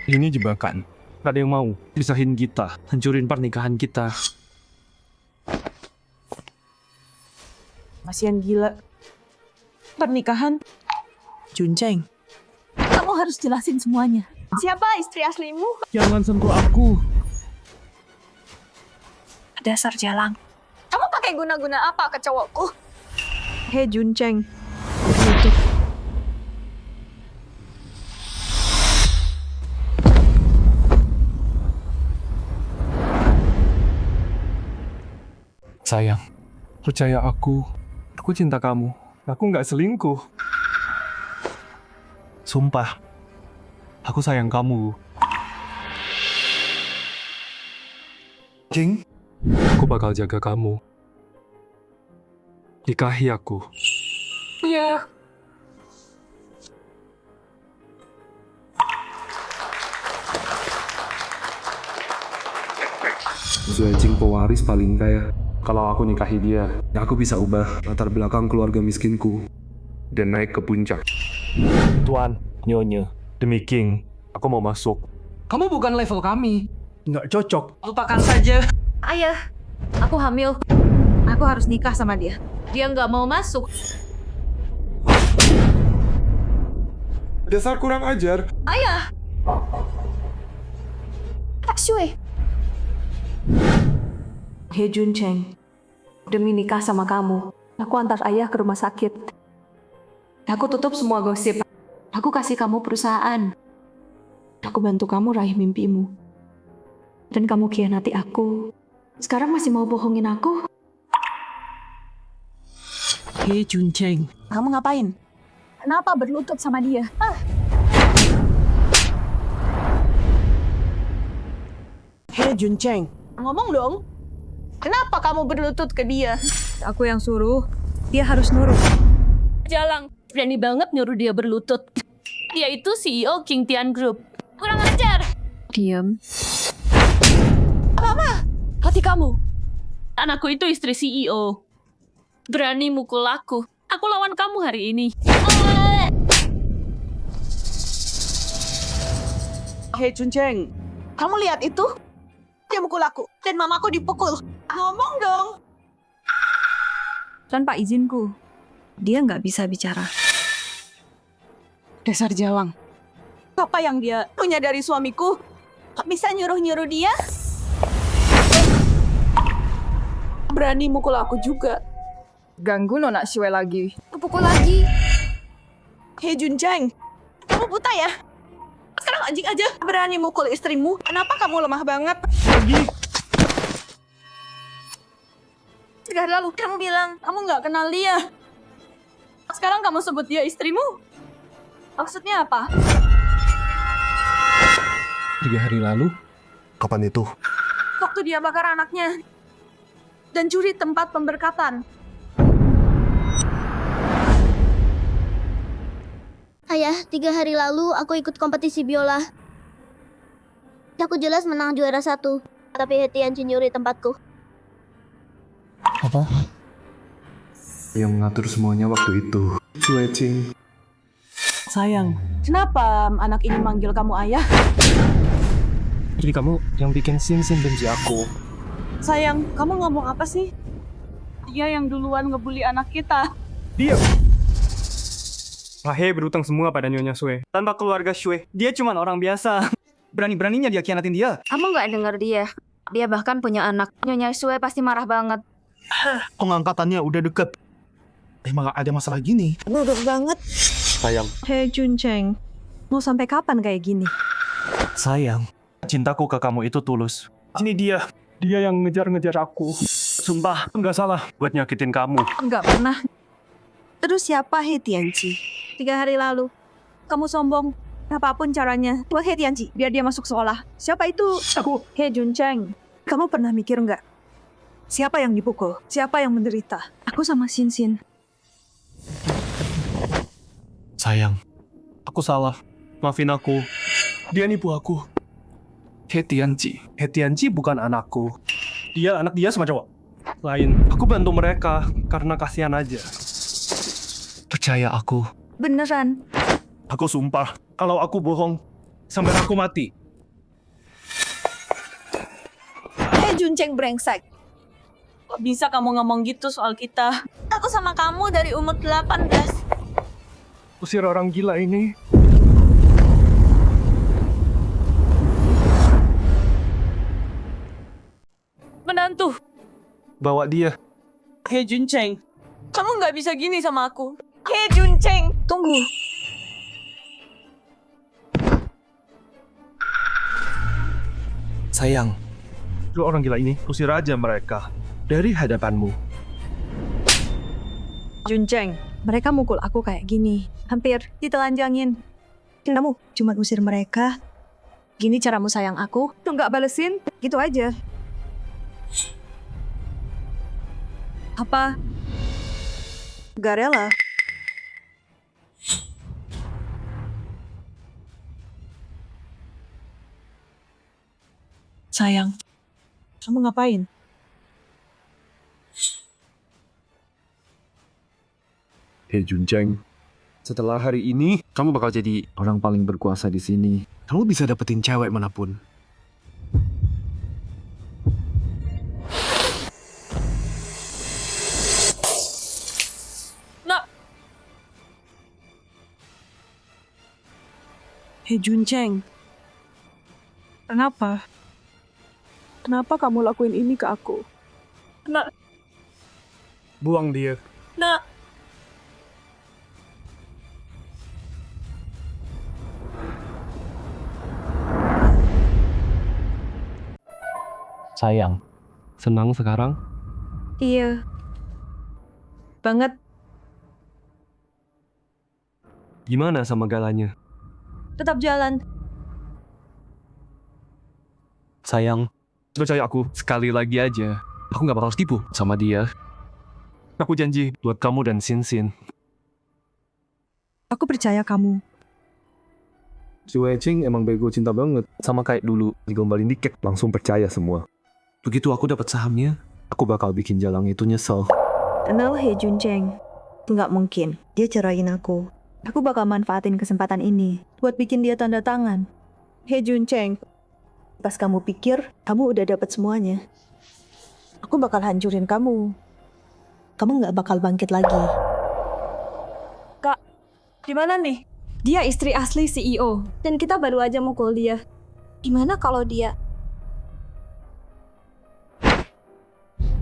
Ini jebakan. Gak ada yang mau pisahin kita, hancurin pernikahan kita. Masih yang gila. Pernikahan. Junjeng. Kamu harus jelasin semuanya. Siapa istri aslimu? Jangan sentuh aku. Dasar Jalang. Kamu pakai guna-guna apa ke cowokku? Hei Junjeng. Sayang, percaya aku. Aku cinta kamu. Aku nggak selingkuh. Sumpah, aku sayang kamu. Jing, aku bakal jaga kamu. Nikahi aku. Iya. Suecing pewaris paling kaya. Kalau aku nikahi dia, aku bisa ubah latar belakang keluarga miskinku dan naik ke puncak. Tuan, Nyonya, demi King, aku mau masuk. Kamu bukan level kami. nggak cocok. Lupakan saja. Ayah, aku hamil. Aku harus nikah sama dia. Dia nggak mau masuk. Dasar kurang ajar. Ayah! Pak Shui. Hei Junjeng, demi nikah sama kamu, aku antar ayah ke rumah sakit. Aku tutup semua gosip. Aku kasih kamu perusahaan. Aku bantu kamu raih mimpimu. Dan kamu khianati aku. Sekarang masih mau bohongin aku? Hei Junjeng. Kamu ngapain? Kenapa berlutut sama dia? Hei Junjeng. Ngomong dong. Kenapa kamu berlutut ke dia? Aku yang suruh. Dia harus nurut. Jalang, berani banget nyuruh dia berlutut. Dia itu CEO Qingtian Group. Kurang ajar. Diam. Apa? Hati kamu. Anakku itu istri CEO. Berani mukul aku. Aku lawan kamu hari ini. Hei Junjeng. Kamu lihat itu? Dia mukul aku. Dan mamaku dipukul. Ngomong dong. Tanpa izinku, dia nggak bisa bicara. Dasar Jalang. Apa yang dia punya dari suamiku? Kok bisa nyuruh-nyuruh dia? Berani mukul aku juga. Ganggu Nona Shue lagi. Kepukul lagi. Hei Junjeng, kamu buta ya? Sekarang anjing aja berani mukul istrimu. Kenapa kamu lemah banget? Pergi. 3 hari lalu kamu bilang kamu nggak kenal dia. Sekarang kamu sebut dia istrimu. Maksudnya apa? 3 hari lalu? Kapan itu? Waktu dia bakar anaknya dan curi tempat pemberkatan. Ayah, 3 hari lalu aku ikut kompetisi biola. Aku jelas menang juara 1, tapi Tianci nyuri tempatku. Apa? Yang mengatur semuanya waktu itu. Cuecing. Sayang, kenapa anak ini manggil kamu ayah? Jadi kamu yang bikin Sin benci aku. Sayang, kamu ngomong apa sih? Dia yang duluan ngebully anak kita. Diam. Rahe berutang semua pada Nyonya Sue. Tanpa keluarga Sue, dia cuma orang biasa. Berani-beraninya dia khianatin dia. Kamu nggak denger dia. Dia bahkan punya anak. Nyonya Sue pasti marah banget. Pengangkatannya udah deket. Emang ada masalah gini? Buruk banget. Sayang. Hei Juncheng, mau sampai kapan kayak gini? Sayang, cintaku ke kamu itu tulus. Ini dia. Dia yang ngejar-ngejar aku. Sumpah, nggak salah buat nyakitin kamu. Enggak pernah. Terus siapa He Tianci? 3 hari lalu, kamu sombong. Apapun caranya, buat He Tianci, biar dia masuk sekolah. Siapa itu? Aku. He Juncheng, kamu pernah mikir nggak? Siapa yang dipukul? Siapa yang menderita? Aku sama Sin. Sayang, aku salah. Maafin aku. Dia nipu aku. He Tianci bukan anakku. Anak dia sama cowok lain. Aku bantu mereka karena kasihan aja. Percaya aku. Beneran? Aku sumpah, kalau aku bohong, sampai aku mati. He Juncheng brengsek. Kok bisa kamu ngomong gitu soal kita? Aku sama kamu dari umur 18. Usir orang gila ini. Menantu. Bawa dia. He Juncheng, kamu nggak bisa gini sama aku. He Juncheng, tunggu. Sayang, lu orang gila ini, usir aja mereka dari hadapanmu. Juncheng, mereka mukul aku kayak gini. Hampir ditelanjangin. Kamu cuma usir mereka. Gini caramu sayang aku? Tuh nggak balesin, gitu aja. Apa? Gak rela? Sayang, kamu ngapain? He Juncheng, setelah hari ini, kamu bakal jadi orang paling berkuasa di sini. Kamu bisa dapetin cewek manapun. He Juncheng, Kenapa? kenapa kamu lakuin ini ke aku? Buang dia. Nak, Sayang, senang sekarang? Iya. Banget. Gimana sama galanya? Tetap jalan. Sayang, percaya aku sekali lagi aja. Aku gak bakal tipu sama dia. Aku janji buat kamu dan Sin. Aku percaya kamu. Cuecing emang bego cinta banget. Sama kayak dulu, Digombalin dikit, langsung percaya semua. begitu aku dapat sahamnya, aku bakal bikin Jalang itu nyesel. Kenal He Juncheng? Nggak mungkin. Dia cerahin aku. Aku bakal manfaatin kesempatan ini buat bikin dia tanda tangan. He Juncheng, pas kamu pikir kamu udah dapat semuanya, aku bakal hancurin kamu. Kamu nggak bakal bangkit lagi. Kak, di mana nih? Dia istri asli CEO. Dan kita baru aja mukul dia. Gimana kalau dia?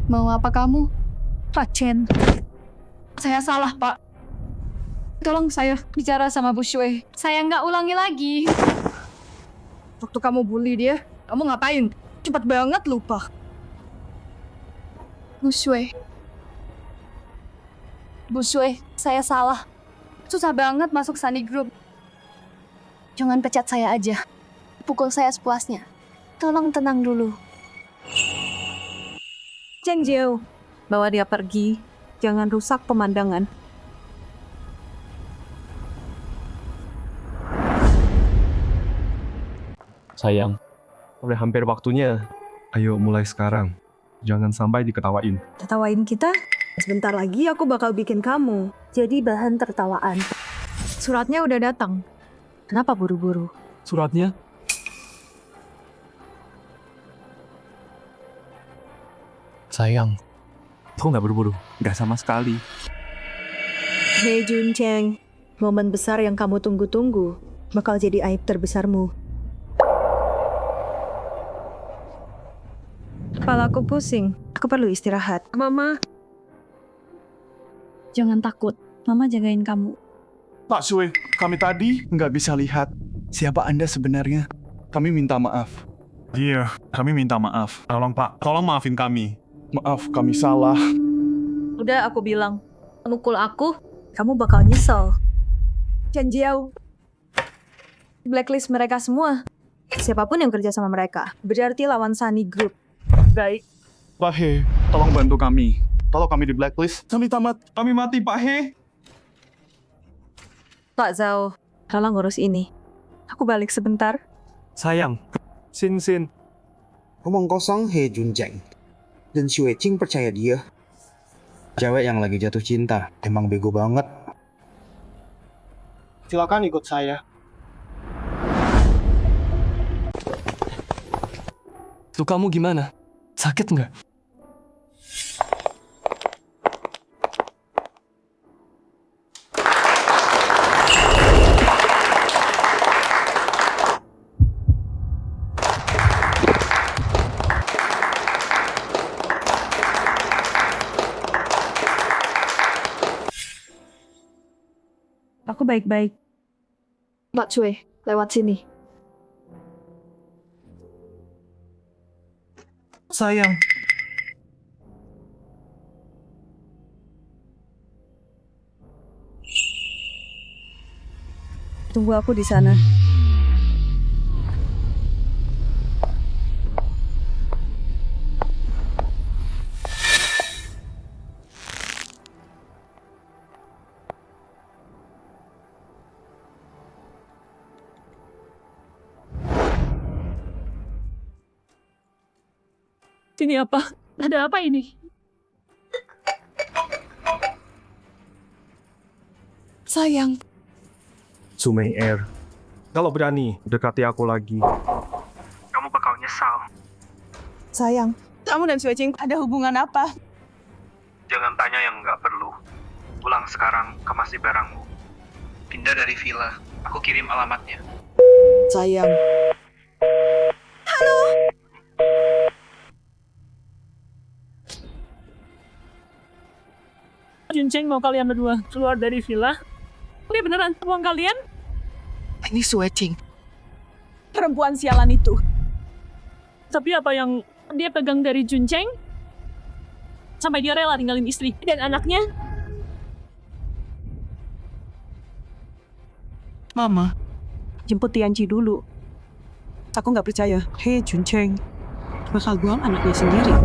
Mau apa kamu? Pak Chen. Saya salah, Pak. Tolong saya bicara sama Bu Shui. Saya nggak ulangi lagi. Waktu kamu bully dia, kamu ngapain? Cepat banget lupa. Bu Shui, saya salah. Susah banget masuk Sunny Group. Jangan pecat saya aja. Pukul saya sepuasnya. Tolong tenang dulu. Cheng Jiu, bawa dia pergi. Jangan rusak pemandangan. Sayang, udah hampir waktunya. Ayo mulai sekarang. Jangan sampai diketawain. Tertawain kita? Sebentar lagi aku bakal bikin kamu jadi bahan tertawaan. Suratnya udah datang. Kenapa buru-buru? Suratnya? Sayang, aku nggak buru-buru. Nggak sama sekali. Hei Juncheng, momen besar yang kamu tunggu-tunggu bakal jadi aib terbesarmu. Kepalaku pusing, aku perlu istirahat. Mama. Jangan takut, Mama jagain kamu. Pak Sui, kami tadi nggak bisa lihat siapa Anda sebenarnya. Kami minta maaf. Iya, kami minta maaf. Tolong Pak, tolong maafin kami. Maaf, kami salah. Udah aku bilang, mukul aku, kamu bakal nyesel. Chen Jiao, blacklist mereka semua. Siapapun yang kerja sama mereka, berarti lawan Sunny Group. Baik. Pak He, tolong bantu kami. Kalau kami di blacklist, kami tamat. Kami mati, Pak He. Pak Zhao, tolong ngurus ini. Aku balik sebentar. Sayang, Sin. Omong kosong He Juncheng. Dan si Wei-Ching percaya dia. Cewek yang lagi jatuh cinta, emang bego banget. Silakan ikut saya. Lukamu gimana? Sakit nggak? Aku baik-baik. Mbak Cui, lewat sini. Sayang. Tunggu aku di sana. Ini apa? Ada apa ini? Sayang. Sumei Air. Kalau berani, dekati aku lagi. Kamu bakal nyesal. Sayang, kamu dan Wei-Ching ada hubungan apa? Jangan tanya yang nggak perlu. Pulang sekarang, kemasi barangmu. Pindah dari villa. Aku kirim alamatnya. Sayang. Juncheng mau kalian berdua keluar dari villa? Ini beneran uang kalian? Ini Wei-Ching. Perempuan sialan itu. Tapi apa yang dia pegang dari Juncheng? Sampai dia rela tinggalin istri dan anaknya? Mama, jemput Tianchi dulu. Aku nggak percaya. Hei Juncheng, bakal buang anaknya sendiri.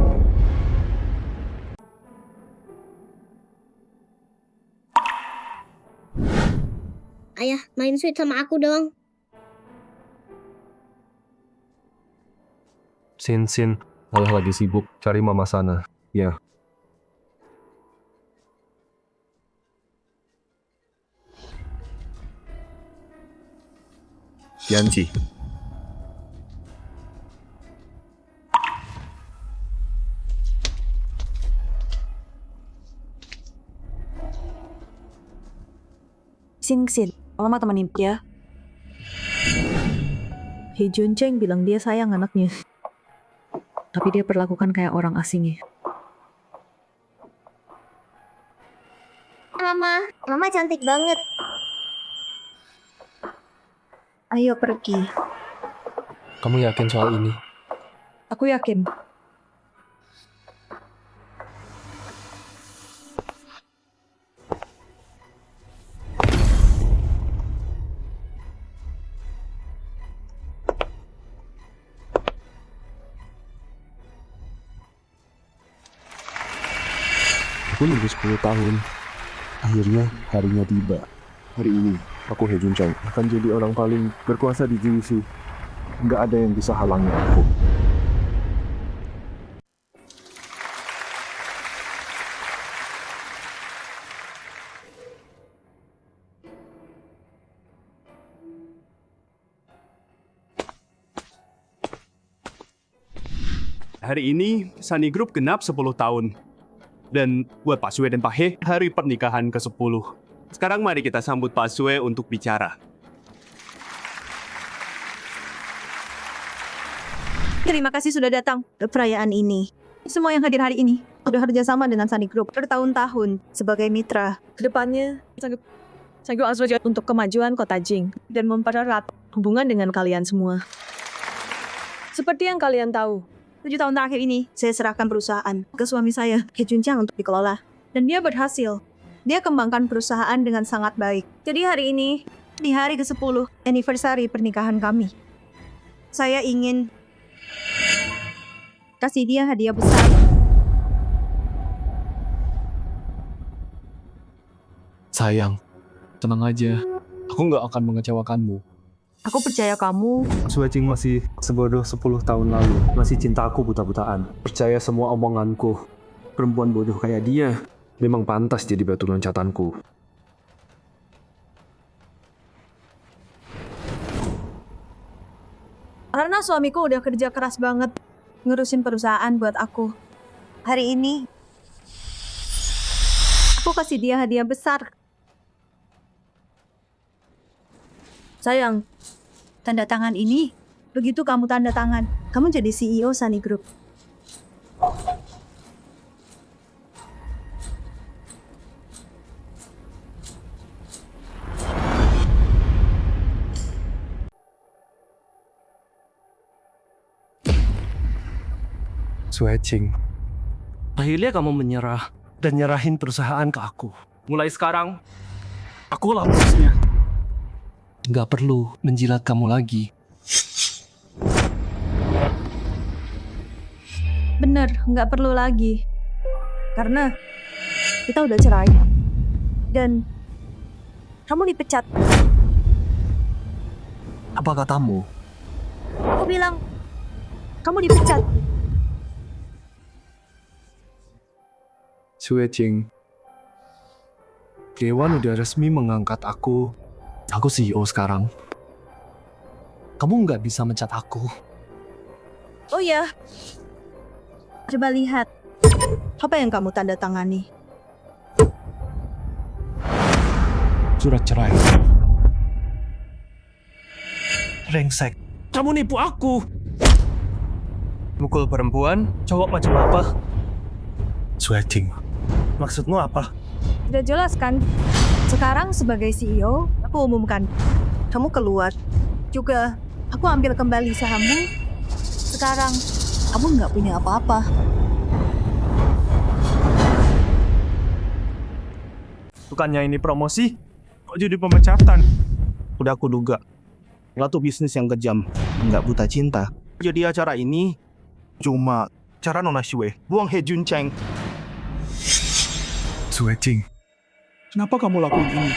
Ayah, main sweet sama aku dong. Sin, ayah lagi sibuk cari mama sana. Ya. Tianchi. Sin, Mama temenin ya. Hei Juncheng bilang dia sayang anaknya. Tapi dia perlakukan kayak orang asing ya. Mama cantik banget. Ayo pergi. Kamu yakin soal ini? Aku yakin. Aku nunggu 10 tahun. Akhirnya harinya tiba. Hari ini, aku He Juncheng akan jadi orang paling berkuasa di JVC. Nggak ada yang bisa halangi aku. Hari ini, Sunny Group genap 10 tahun. Dan buat Pak Sue dan Pak He, hari pernikahan ke-10. Sekarang mari kita sambut Pak Sue untuk bicara. Terima kasih sudah datang ke perayaan ini. Semua yang hadir hari ini sudah kerjasama dengan Sunny Group bertahun-tahun sebagai mitra. Kedepannya, sanggup aswaja untuk kemajuan kota Jing dan mempererat hubungan dengan kalian semua. Seperti yang kalian tahu, 7 tahun terakhir ini, saya serahkan perusahaan ke suami saya, He Juncheng, untuk dikelola. Dan dia berhasil. Dia kembangkan perusahaan dengan sangat baik. Jadi hari ini, di hari ke-10 anniversary pernikahan kami, saya ingin kasih dia hadiah besar. Sayang, tenang aja. Aku nggak akan mengecewakanmu. Aku percaya kamu. Suecing masih sebodoh 10 tahun lalu. Masih cinta aku buta-butaan. Percaya semua omonganku. Perempuan bodoh kayak dia memang pantas jadi batu loncatanku. Karena suamiku udah kerja keras banget ngurusin perusahaan buat aku. Hari ini, aku kasih dia hadiah besar. Sayang, tanda tangan ini, begitu kamu tanda tangan, kamu jadi CEO Sunny Group. Suecing, Akhirnya kamu menyerah. Dan nyerahin perusahaan ke aku. Mulai sekarang, akulah bosnya. Nggak perlu menjilat kamu lagi. Bener, nggak perlu lagi. Karena kita udah cerai. Dan kamu dipecat. Apa katamu? Aku bilang, kamu dipecat. Suecing, Dewan udah resmi mengangkat aku. Aku CEO sekarang. Kamu nggak bisa mencat aku. Oh ya, coba lihat. Apa yang kamu tanda tangani? Surat cerai. Rengsek. Kamu nipu aku. Mukul perempuan, cowok macam apa? Suecing, maksudmu apa? Udah jelas kan? Sekarang sebagai CEO, aku umumkan. Kamu keluar. Juga, aku ambil kembali sahammu. Sekarang, kamu nggak punya apa-apa. Bukannya ini promosi, kok jadi pemecatan? Udah aku duga. Lo tuh bisnis yang kejam, nggak buta cinta. Jadi acara ini cuma cara Nona Shue buang He Juncheng. Suecing, Kenapa kamu lakuin ini?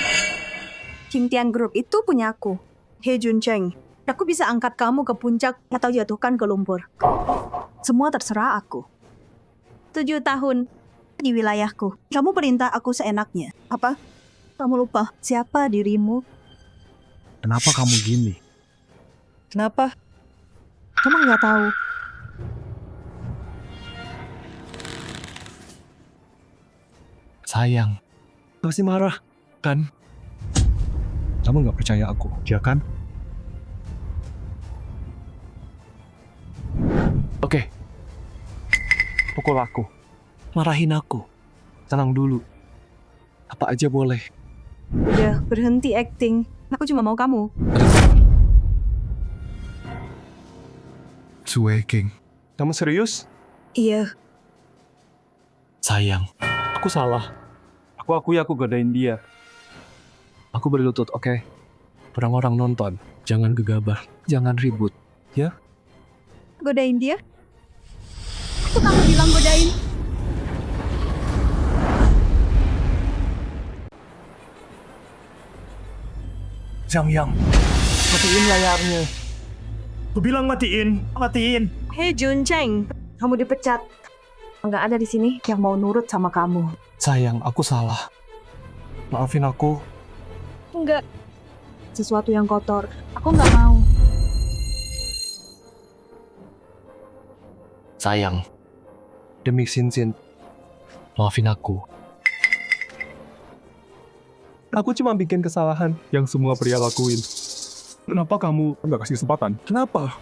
Qingtian Group itu punya aku, He Juncheng. Aku bisa angkat kamu ke puncak atau jatuhkan ke lumpur. Semua terserah aku. 7 tahun di wilayahku. Kamu perintah aku seenaknya. Apa? Kamu lupa siapa dirimu? Kenapa kamu gini? Kenapa? Kamu nggak tahu. Sayang, masih marah, kan? Kamu nggak percaya aku, ya kan? Oke. Pukul aku. Marahin aku. Tenang dulu. Apa aja boleh. Udah, berhenti acting. Aku cuma mau kamu. Sue King. Kamu serius? Iya. Sayang, aku salah. Aku akui aku godain dia. Aku berlutut, oke? Orang-orang nonton, jangan gegabah, jangan ribut, ya? Godain dia? Itu kamu bilang godain. Zhang Yang, matiin layarnya. Aku bilang matiin. Hei Juncheng, kamu dipecat. Nggak ada di sini yang mau nurut sama kamu. Sayang, aku salah. Maafin aku. Enggak. Sesuatu yang kotor. Aku nggak mau. Sayang, demi Xin, maafin aku. Aku cuma bikin kesalahan yang semua pria lakuin. Kenapa kamu nggak kasih kesempatan? Kenapa?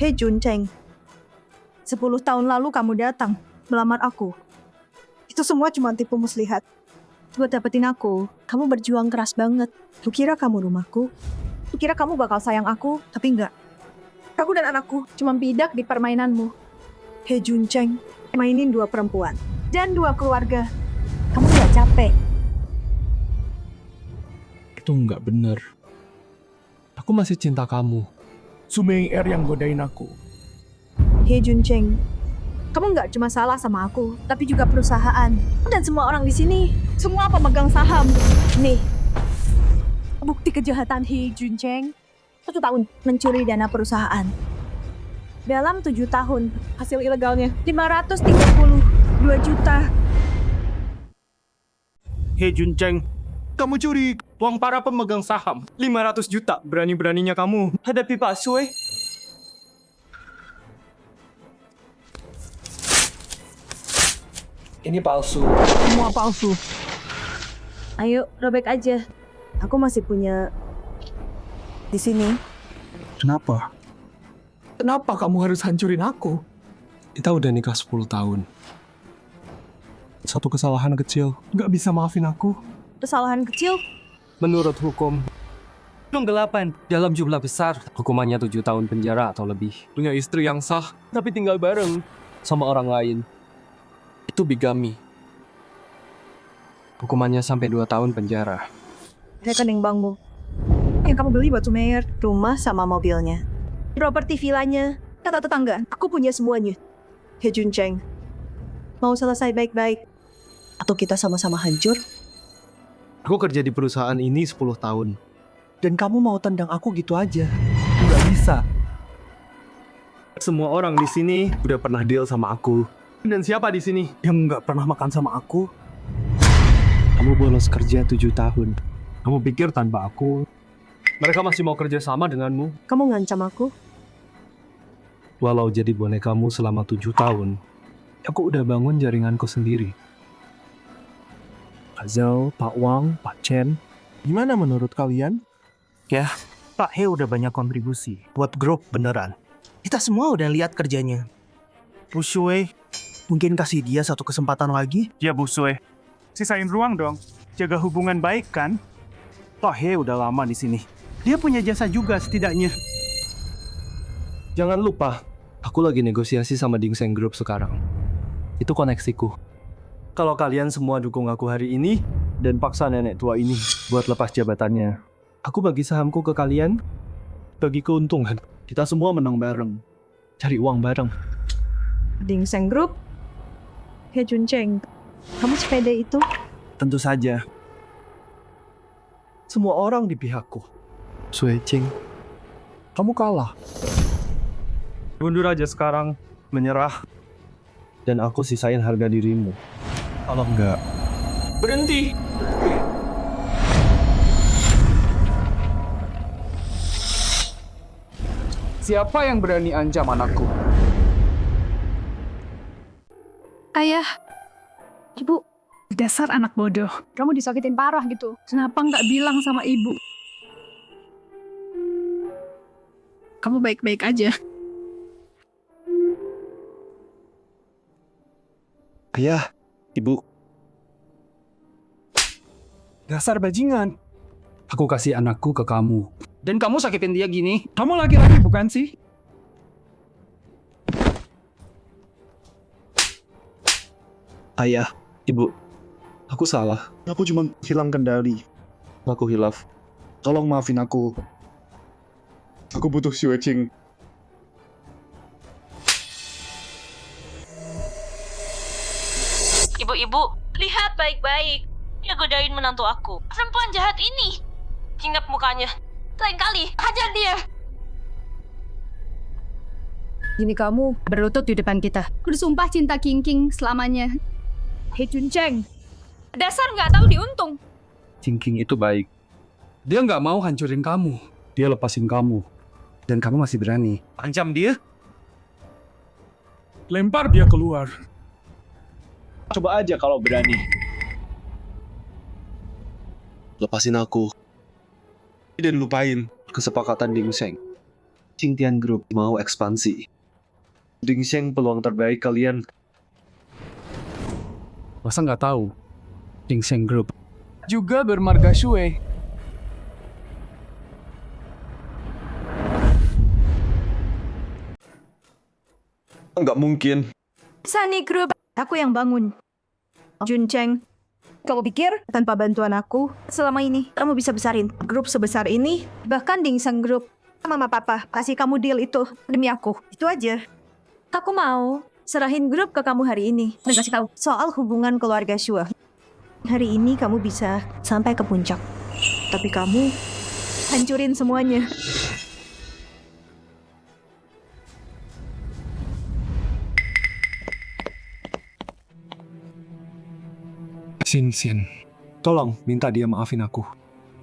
Hei Juncheng, 10 tahun lalu kamu datang melamar aku. Itu semua cuma tipu muslihat. Buat dapetin aku, kamu berjuang keras banget. Lu kira kamu rumahku? Lu kira kamu bakal sayang aku, tapi enggak. Aku dan anakku cuma bidak di permainanmu. Hei Juncheng, mainin 2 perempuan dan 2 keluarga. Kamu nggak capek? Itu nggak bener. Aku masih cinta kamu. Sumei Er yang godain aku. Hei Juncheng, kamu nggak cuma salah sama aku, tapi juga perusahaan. Dan semua orang di sini, semua pemegang saham. Nih, bukti kejahatan Hei Juncheng. 1 tahun mencuri dana perusahaan. Dalam 7 tahun, hasil ilegalnya 532 juta. Hei Juncheng, kamu curi uang para pemegang saham. 500 juta. Berani-beraninya kamu hadapi Pak Sue. Ini palsu. Semua palsu. Ayo, robek aja. Aku masih punya di sini. Kenapa? Kenapa kamu harus hancurin aku? Kita udah nikah 10 tahun. Satu kesalahan kecil, nggak bisa maafin aku. Kesalahan kecil? Menurut hukum, penggelapan dalam jumlah besar, hukumannya 7 tahun penjara atau lebih. Punya istri yang sah, tapi tinggal bareng sama orang lain. Itu bigami. Hukumannya sampai 2 tahun penjara. Rekening bankmu. Yang kamu beli buat Sumeir, rumah sama mobilnya. Properti villanya, kata tetangga, aku punya semuanya. Hei Juncheng, mau selesai baik-baik? Atau kita sama-sama hancur? Aku kerja di perusahaan ini 10 tahun. Dan kamu mau tendang aku gitu aja? Nggak bisa. Semua orang di sini udah pernah deal sama aku. Dan siapa di sini yang nggak pernah makan sama aku? Kamu bolos kerja 7 tahun. Kamu pikir tanpa aku, mereka masih mau kerja sama denganmu? Kamu ngancam aku? Walau jadi bonekamu selama 7 tahun, aku udah bangun jaringanku sendiri. Pak Zhao, Pak Wang, Pak Chen, gimana menurut kalian? Ya, Pak He udah banyak kontribusi buat grup beneran. Kita semua udah lihat kerjanya. Bu Sue, mungkin kasih dia 1 kesempatan lagi? Ya Bu Sue, sisain ruang dong. Jaga hubungan baik kan? Pak He udah lama di sini. Dia punya jasa juga setidaknya. Jangan lupa, aku lagi negosiasi sama Dingseng Group sekarang. Itu koneksiku. Kalau kalian semua dukung aku hari ini, dan paksa nenek tua ini buat lepas jabatannya, aku bagi sahamku ke kalian, bagi keuntungan. Kita semua menang bareng. Cari uang bareng. Dingseng Group? Hei Juncheng, kamu sepede itu? Tentu saja. Semua orang di pihakku. Sue Ching, kamu kalah. Mundur aja sekarang, menyerah. Dan aku sisain harga dirimu. Kalau enggak, berhenti. Siapa yang berani ancam anakku? Ayah. Ibu. Dasar anak bodoh. Kamu disakitin parah gitu. Kenapa nggak bilang sama ibu? Kamu baik-baik aja. Ayah, ibu. Dasar bajingan. Aku kasih anakku ke kamu. Dan kamu sakitin dia gini? Kamu laki-laki bukan sih? Ayah, Ibu, aku salah. Aku cuma hilang kendali. Aku hilaf. Tolong maafin aku. Aku butuh Xueqing. Ibu-ibu, lihat baik-baik. Dia godain menantu aku. Perempuan jahat ini. Hinggap mukanya. Lain kali, hajar dia. Ini kamu berlutut di depan kita. Bersumpah cinta King King selamanya. Hei Juncheng, dasar nggak tahu diuntung. King itu baik. Dia nggak mau hancurin kamu. Dia lepasin kamu. Dan kamu masih berani. Ancam dia? Lempar dia keluar. Coba aja kalau berani. Lepasin aku. Dan lupain kesepakatan Dingsheng. Qingtian Group mau ekspansi. Dingsheng peluang terbaik kalian. Masa nggak tahu? Dingsheng Group. Juga bermarga Shui. Nggak mungkin. Sunny Group, aku yang bangun. Juncheng, kamu pikir tanpa bantuan aku, selama ini kamu bisa besarin grup sebesar ini? Bahkan Dingsheng Group, mama papa kasih kamu deal itu demi aku. Itu aja. Aku mau serahin grup ke kamu hari ini dan kasih tahu soal hubungan keluarga Shua. Hari ini kamu bisa sampai ke puncak. Tapi kamu hancurin semuanya. Xin, tolong minta dia maafin aku.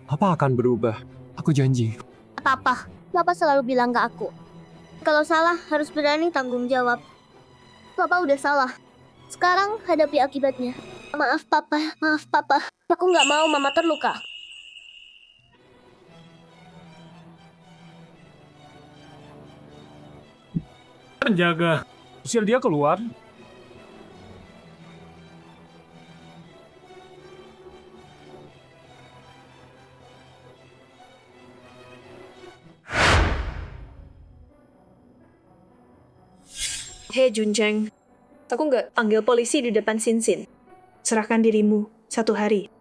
Apa akan berubah? Aku janji. Papa, Papa selalu bilang ke aku, kalau salah harus berani tanggung jawab. Papa udah salah. Sekarang hadapi akibatnya. Maaf Papa, maaf Papa. Aku nggak mau Mama terluka. Penjaga, usir dia keluar. Hei Juncheng, aku nggak panggil polisi di depan Sinsin. Serahkan dirimu 1 hari.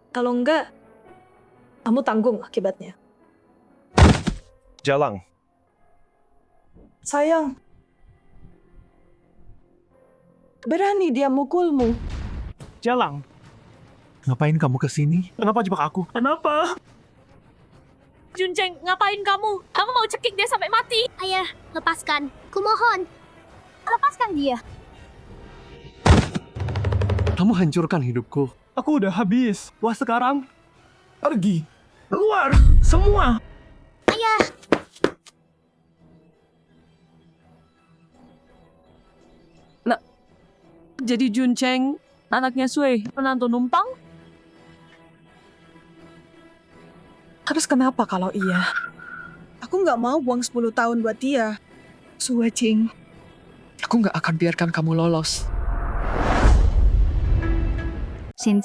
Kalau enggak, kamu tanggung akibatnya. Jalang. Sayang. Berani dia mukulmu. Jalang. Ngapain kamu kesini? Kenapa jebak aku? Kenapa? Juncheng, ngapain kamu? Kamu mau cekik dia sampai mati? Ayah, lepaskan. Kumohon. Lepaskan dia. Kamu hancurkan hidupku. Aku udah habis. Wah sekarang, pergi. Keluar, semua. Ayah. Jadi Juncheng, anaknya Sui, menantu numpang? Terus kenapa kalau iya? Aku nggak mau buang 10 tahun buat dia. Xueqing. Aku nggak akan biarkan kamu lolos. Sin,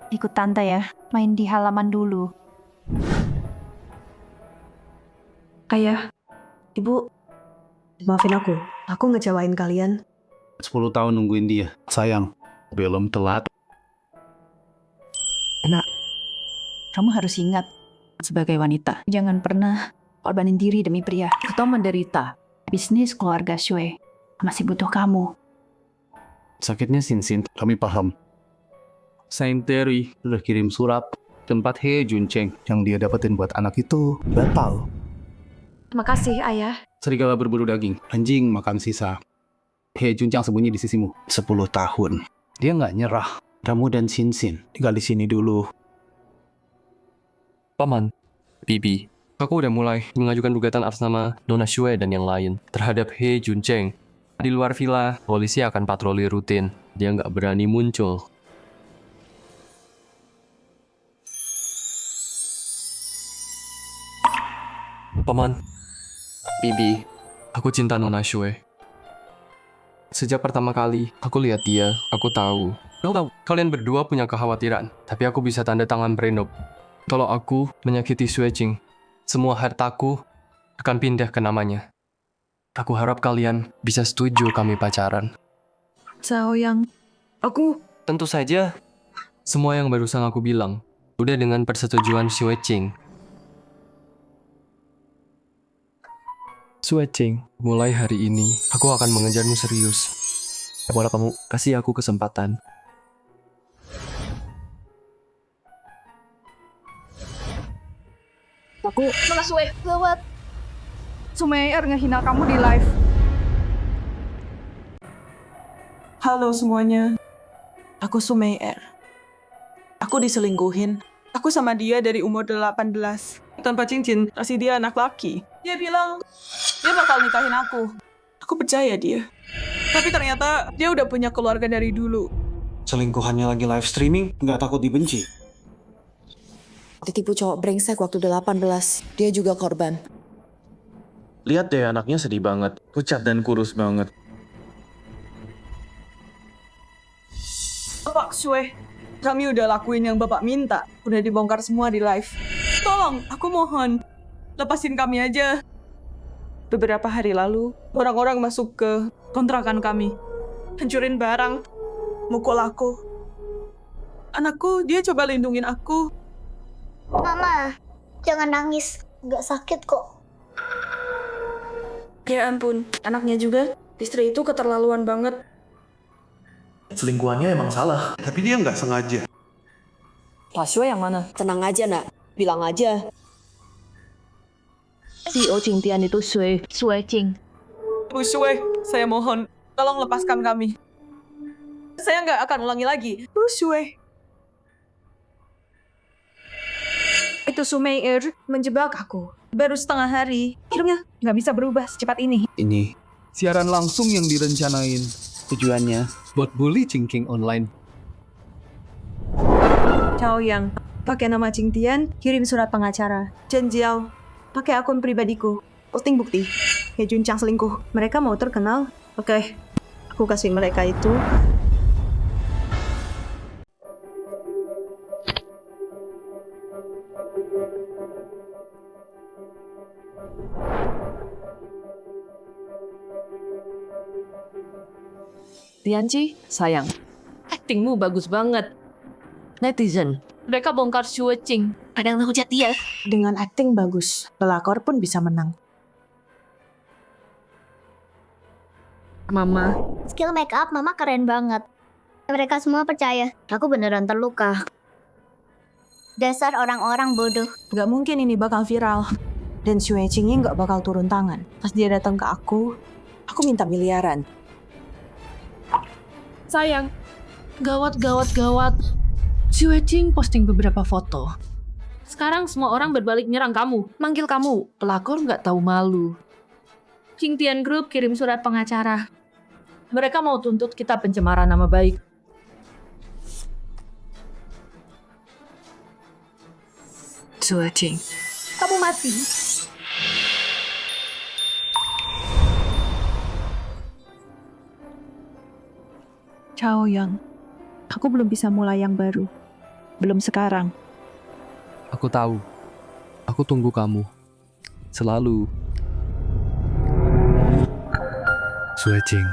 ikut tante ya, main di halaman dulu. Ayah, Ibu, maafin aku. Aku ngecewain kalian. 10 tahun nungguin dia. Sayang, belum telat. Nak, kamu harus ingat, sebagai wanita, jangan pernah korbanin diri demi pria. Atau menderita. Bisnis keluarga Shui masih butuh kamu. Sakitnya Sin, kami paham. Saint Terry udah kirim surat tempat He Juncheng yang dia dapetin buat anak itu batal. Makasih, Ayah. Serigala berburu daging, anjing makan sisa. He Juncheng sembunyi di sisimu 10 tahun. Dia nggak nyerah. Kamu dan Sin tinggal di sini dulu. Paman, Bibi, aku udah mulai mengajukan gugatan atas nama Nona Shui dan yang lain terhadap He Juncheng. Di luar villa, polisi akan patroli rutin. Dia nggak berani muncul. Paman, Bibi, aku cinta Nona Shui. Sejak pertama kali aku lihat dia, aku tahu. Kalian berdua punya kekhawatiran, tapi aku bisa tanda tangan prenup. Kalau aku menyakiti Xueqing, semua hartaku akan pindah ke namanya. Aku harap kalian bisa setuju kami pacaran. Zhao Yang, Aku... Tentu saja, semua yang barusan aku bilang udah dengan persetujuan Xue Qing. Xue Qing, mulai hari ini aku akan mengejarmu serius. Boleh kamu kasih aku kesempatan? Aku... Malah Sue, gawat. Sumeir ngehina kamu di live. Halo semuanya. Aku Sumeir. Aku diselingkuhin. Aku sama dia dari umur 18. Tanpa cincin, kasih dia anak laki. Dia bilang, dia bakal nikahin aku. Aku percaya dia. Tapi ternyata dia udah punya keluarga dari dulu. Selingkuhannya lagi live streaming, nggak takut dibenci? Ditipu cowok brengsek waktu 18. Dia juga korban. Lihat deh anaknya sedih banget. Pucat dan kurus banget. Bapak Sue, kami udah lakuin yang Bapak minta. Udah dibongkar semua di live. Tolong, aku mohon. Lepasin kami aja. Beberapa hari lalu, orang-orang masuk ke kontrakan kami. Hancurin barang. Mukul aku. Anakku, dia coba lindungin aku. Mama, jangan nangis. Nggak sakit kok. Ya ampun, anaknya juga. Istri itu keterlaluan banget. Selingkuhannya emang salah, tapi dia nggak sengaja. Pak Sue yang mana? Tenang aja nak, bilang aja. CEO Qingtian itu Sue Qing. Bu Sue, saya mohon, tolong lepaskan kami. Saya nggak akan ulangi lagi. Bu Sue. Itu Sumeir menjebak aku. Baru setengah hari, hidupnya nggak bisa berubah secepat ini. Ini siaran langsung yang direncanain. Tujuannya buat bully Qingqing online. Cao Yang, pakai nama Qingtian, kirim surat pengacara. Chen Jiao, pakai akun pribadiku. Posting bukti. He Junchang selingkuh. Mereka mau terkenal. Oke, aku kasih mereka itu. Tianci, sayang. Aktingmu bagus banget. Netizen, mereka bongkar Xue Qing. Ada yang hujat dia. Dengan akting bagus, pelakor pun bisa menang. Mama. Skill make up Mama keren banget. Mereka semua percaya. Aku beneran terluka. Dasar orang-orang bodoh. Gak mungkin ini bakal viral. Dan Xue Qingnya gak bakal turun tangan. Pas dia datang ke aku minta miliaran. Sayang, gawat. Xue Qing posting beberapa foto. Sekarang semua orang berbalik nyerang kamu, manggil kamu pelakor nggak tahu malu. Qingtian Group kirim surat pengacara. Mereka mau tuntut kita pencemaran nama baik. Xue Qing, Kamu mati. Cao Yang, aku belum bisa mulai yang baru. Belum sekarang. Aku tahu. Aku tunggu kamu. Selalu. Xue Qing,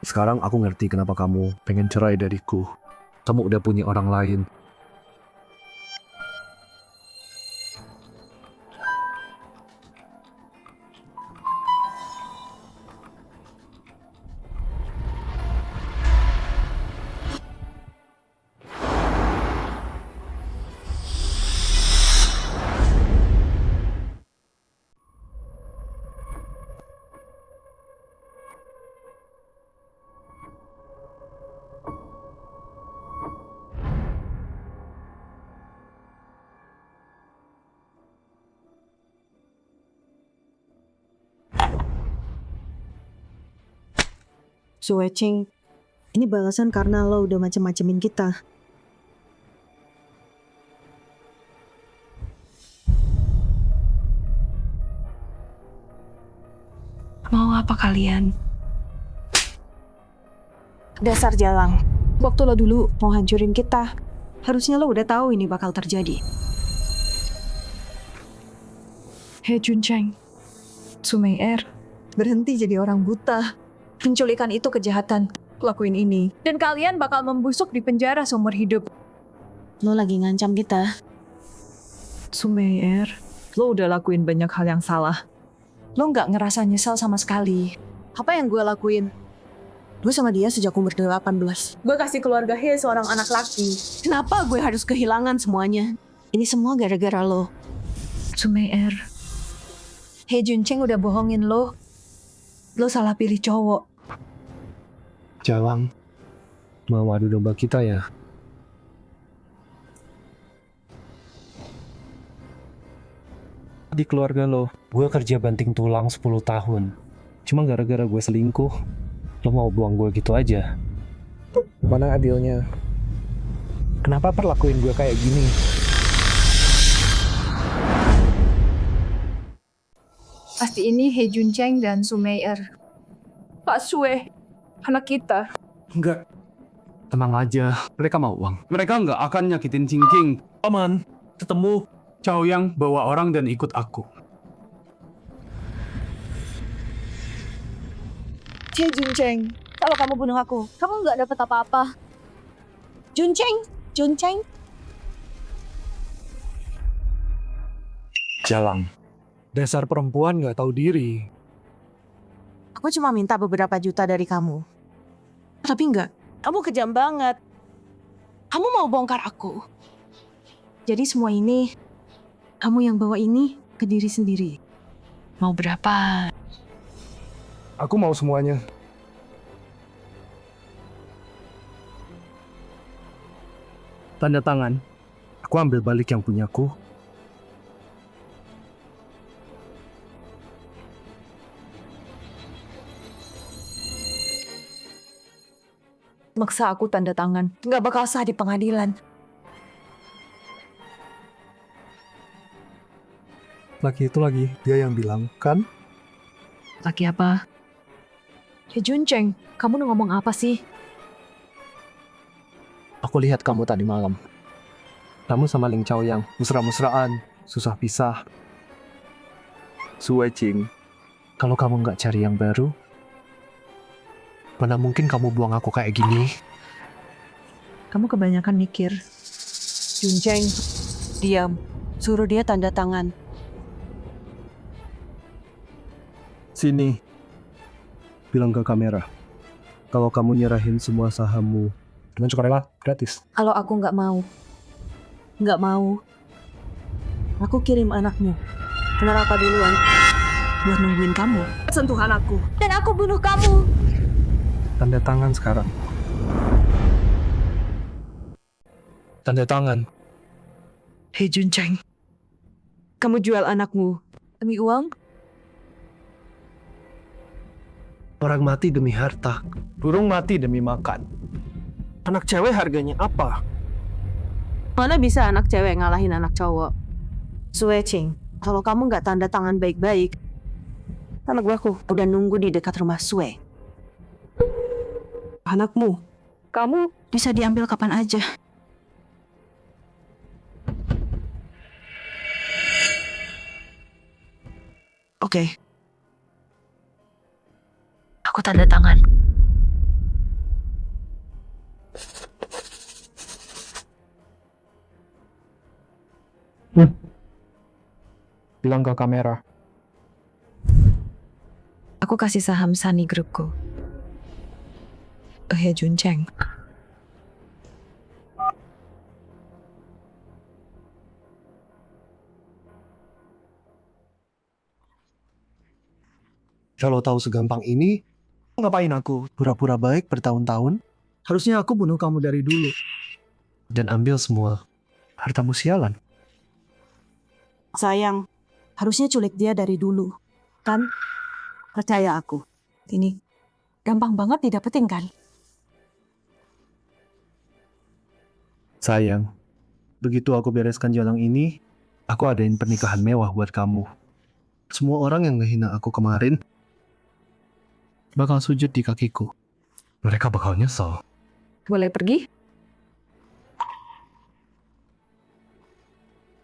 sekarang aku ngerti kenapa kamu pengen cerai dariku. Kamu udah punya orang lain. Xue Qing, ini balasan karena lo udah macem-macemin kita. Mau apa kalian? Dasar jalang. Waktu lo dulu mau hancurin kita, harusnya lo udah tahu ini bakal terjadi. He Juncheng, Sumeir, berhenti jadi orang buta. Penculikan itu kejahatan. lakuin ini. Dan kalian bakal membusuk di penjara seumur hidup. Lo lagi ngancam kita. Sumeir, lo udah lakuin banyak hal yang salah. Lo nggak ngerasa nyesel sama sekali. Apa yang gue lakuin? Gue sama dia sejak umur 18. Gue kasih keluarga He seorang anak laki. Kenapa gue harus kehilangan semuanya? Ini semua gara-gara lo. Sumeir, He Juncheng udah bohongin lo. Lo salah pilih cowok. Jalang, mau adu domba kita ya? Di keluarga lo, gue kerja banting tulang 10 tahun. Cuma gara-gara gue selingkuh, lo mau buang gue gitu aja? Mana adilnya? Kenapa perlakuin gue kayak gini? Pasti ini He Juncheng dan Sumeir. Pak Sue, anak kita. Enggak. Tenang aja, mereka mau uang. Mereka nggak akan nyakitin Cingking. Paman, ketemu Cao Yang bawa orang dan ikut aku. He Juncheng, kalau kamu bunuh aku, kamu nggak dapat apa-apa. Juncheng. Jalang. Dasar perempuan nggak tahu diri. Aku cuma minta beberapa juta dari kamu. Tapi enggak, kamu kejam banget. Kamu mau bongkar aku. Jadi semua ini, kamu yang bawa ini ke diri sendiri. Mau berapa? Aku mau semuanya. Tanda tangan. Aku ambil balik yang punyaku. Maksa aku tanda tangan. Nggak bakal sah di pengadilan. Laki itu lagi, dia yang bilang, kan? Laki apa? He Juncheng, kamu udah ngomong apa sih? Aku lihat kamu tadi malam. Kamu sama Ling Cao Yang mesra-mesraan, susah pisah. Sue Qing, kalau kamu nggak cari yang baru, mana mungkin kamu buang aku kayak gini? Kamu kebanyakan mikir. Juncheng, diam. Suruh dia tanda tangan. Sini. Bilang ke kamera. Kalau kamu nyerahin semua sahammu dengan sukarela, gratis. Kalau aku nggak mau. Nggak mau. Aku kirim anakmu ke neraka duluan buat nungguin kamu. Sentuhan aku. Dan aku bunuh kamu. Tanda tangan sekarang. Tanda tangan. He Juncheng, kamu jual anakmu Demi uang? Orang mati demi harta. Burung mati demi makan. Anak cewek harganya apa? Mana bisa anak cewek ngalahin anak cowok? Sue Qing, kalau kamu nggak tanda tangan baik-baik, anak aku udah nunggu di dekat rumah Sue. Anakmu, kamu Bisa diambil kapan aja. Oke. Aku tanda tangan. Bilang ke kamera. Aku kasih saham Sunny Groupku. He Juncheng. Kalau tahu segampang ini, ngapain aku pura-pura baik bertahun-tahun? Harusnya aku bunuh kamu dari dulu. Dan ambil semua hartamu sialan. Sayang, harusnya culik dia dari dulu. Kan? Percaya aku. Ini gampang banget didapetin kan? Sayang, begitu aku bereskan jalan ini, aku adain pernikahan mewah buat kamu. Semua orang yang ngehina aku kemarin bakal sujud di kakiku. Mereka bakal nyesel. Boleh pergi?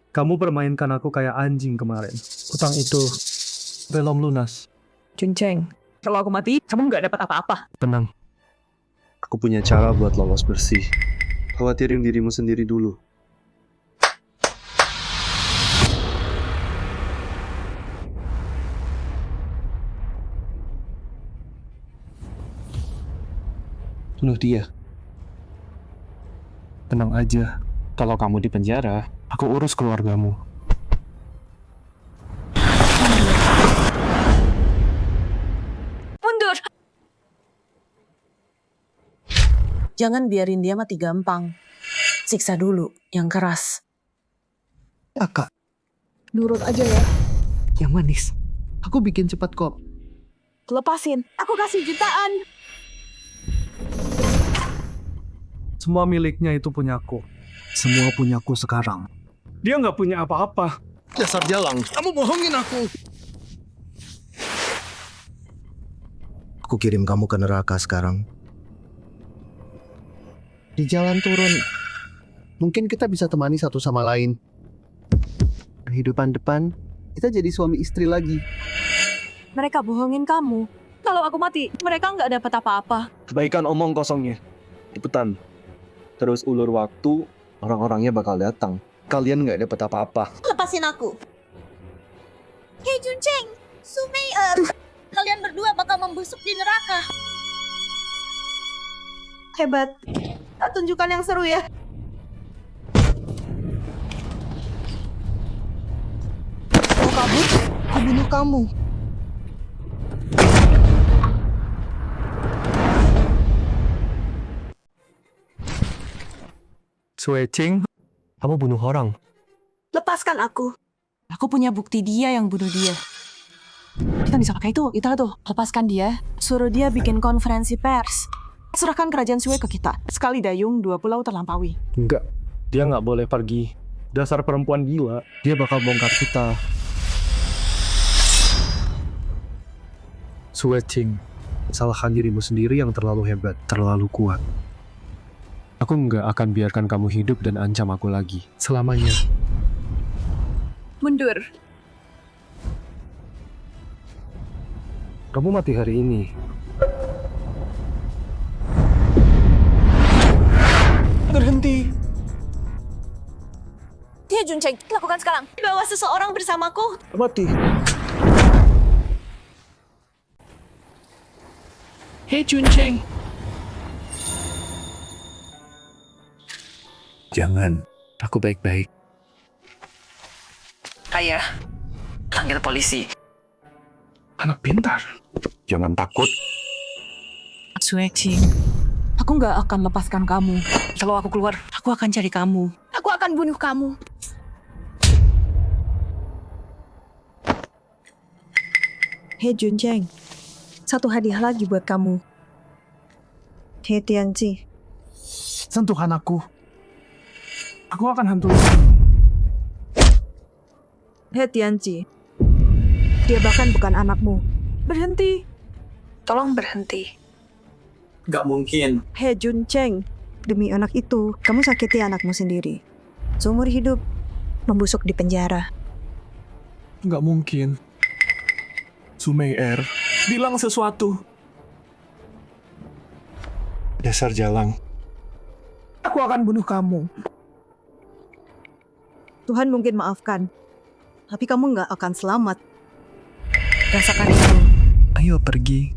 Kamu permainkan aku kayak anjing kemarin. Utang itu belum lunas. Juncheng, kalau aku mati, kamu nggak dapat apa-apa. Tenang. Aku punya cara buat lolos bersih. Khawatirin dirimu sendiri dulu. Bunuh dia. Tenang aja. Kalau kamu di penjara, aku urus keluargamu. Mundur! Jangan biarin dia mati gampang. Siksa dulu, yang keras. Kakak, Nurut aja ya. yang manis. Aku bikin cepat kok. Lepasin. Aku kasih jutaan. Semua miliknya itu punyaku. Semua punyaku sekarang. Dia nggak punya apa-apa. Dasar jalang, kamu bohongin aku. Aku kirim kamu ke neraka sekarang. Di jalan turun, mungkin kita bisa temani satu sama lain. Kehidupan depan, kita jadi suami istri lagi. Mereka bohongin kamu. Kalau aku mati, mereka nggak dapat apa-apa. Kebaikan omong kosongnya. Cepetan. Terus ulur waktu, orang-orangnya bakal datang. Kalian nggak dapat apa-apa. Lepasin aku. Hei Juncheng, Sumei, kalian berdua bakal membusuk di neraka. Hebat. Tunjukkan yang seru ya. Mau kabur? Aku bunuh kamu. Suecing, kamu bunuh orang. Lepaskan aku. Aku punya bukti dia yang bunuh dia. Kita bisa pakai itu tuh. Lepaskan dia. Suruh dia bikin konferensi pers. Serahkan kerajaan Sue ke kita. Sekali dayung, 2 pulau terlampaui. Enggak, dia nggak boleh pergi. Dasar perempuan gila. Dia bakal bongkar kita. Suecing, salahkan dirimu sendiri yang terlalu hebat, terlalu kuat. Aku nggak akan biarkan kamu hidup dan ancam aku lagi. Selamanya. Mundur. Kamu mati hari ini. Berhenti. Dia Juncheng, lakukan sekarang. Bawa seseorang bersamaku. Mati. Hei Juncheng. Jangan, aku baik-baik. Ayah, panggil polisi. Anak pintar. Jangan takut. Suecing, aku nggak akan lepaskan kamu. Kalau aku keluar, aku akan cari kamu. Aku akan bunuh kamu. Hei Juncheng, satu hadiah lagi buat kamu. Hei Tianji. Sentuh anakku. Aku akan hantui. Hei Tianji. Dia bahkan bukan anakmu. Berhenti. Tolong berhenti. Gak mungkin. Hei Juncheng, demi anak itu, kamu sakiti anakmu sendiri. Seumur hidup, membusuk di penjara. Nggak mungkin. Sumei Er, bilang sesuatu. Dasar jalang. Aku akan bunuh kamu. Tuhan mungkin maafkan, tapi kamu nggak akan selamat. Rasakan itu. Ayo pergi.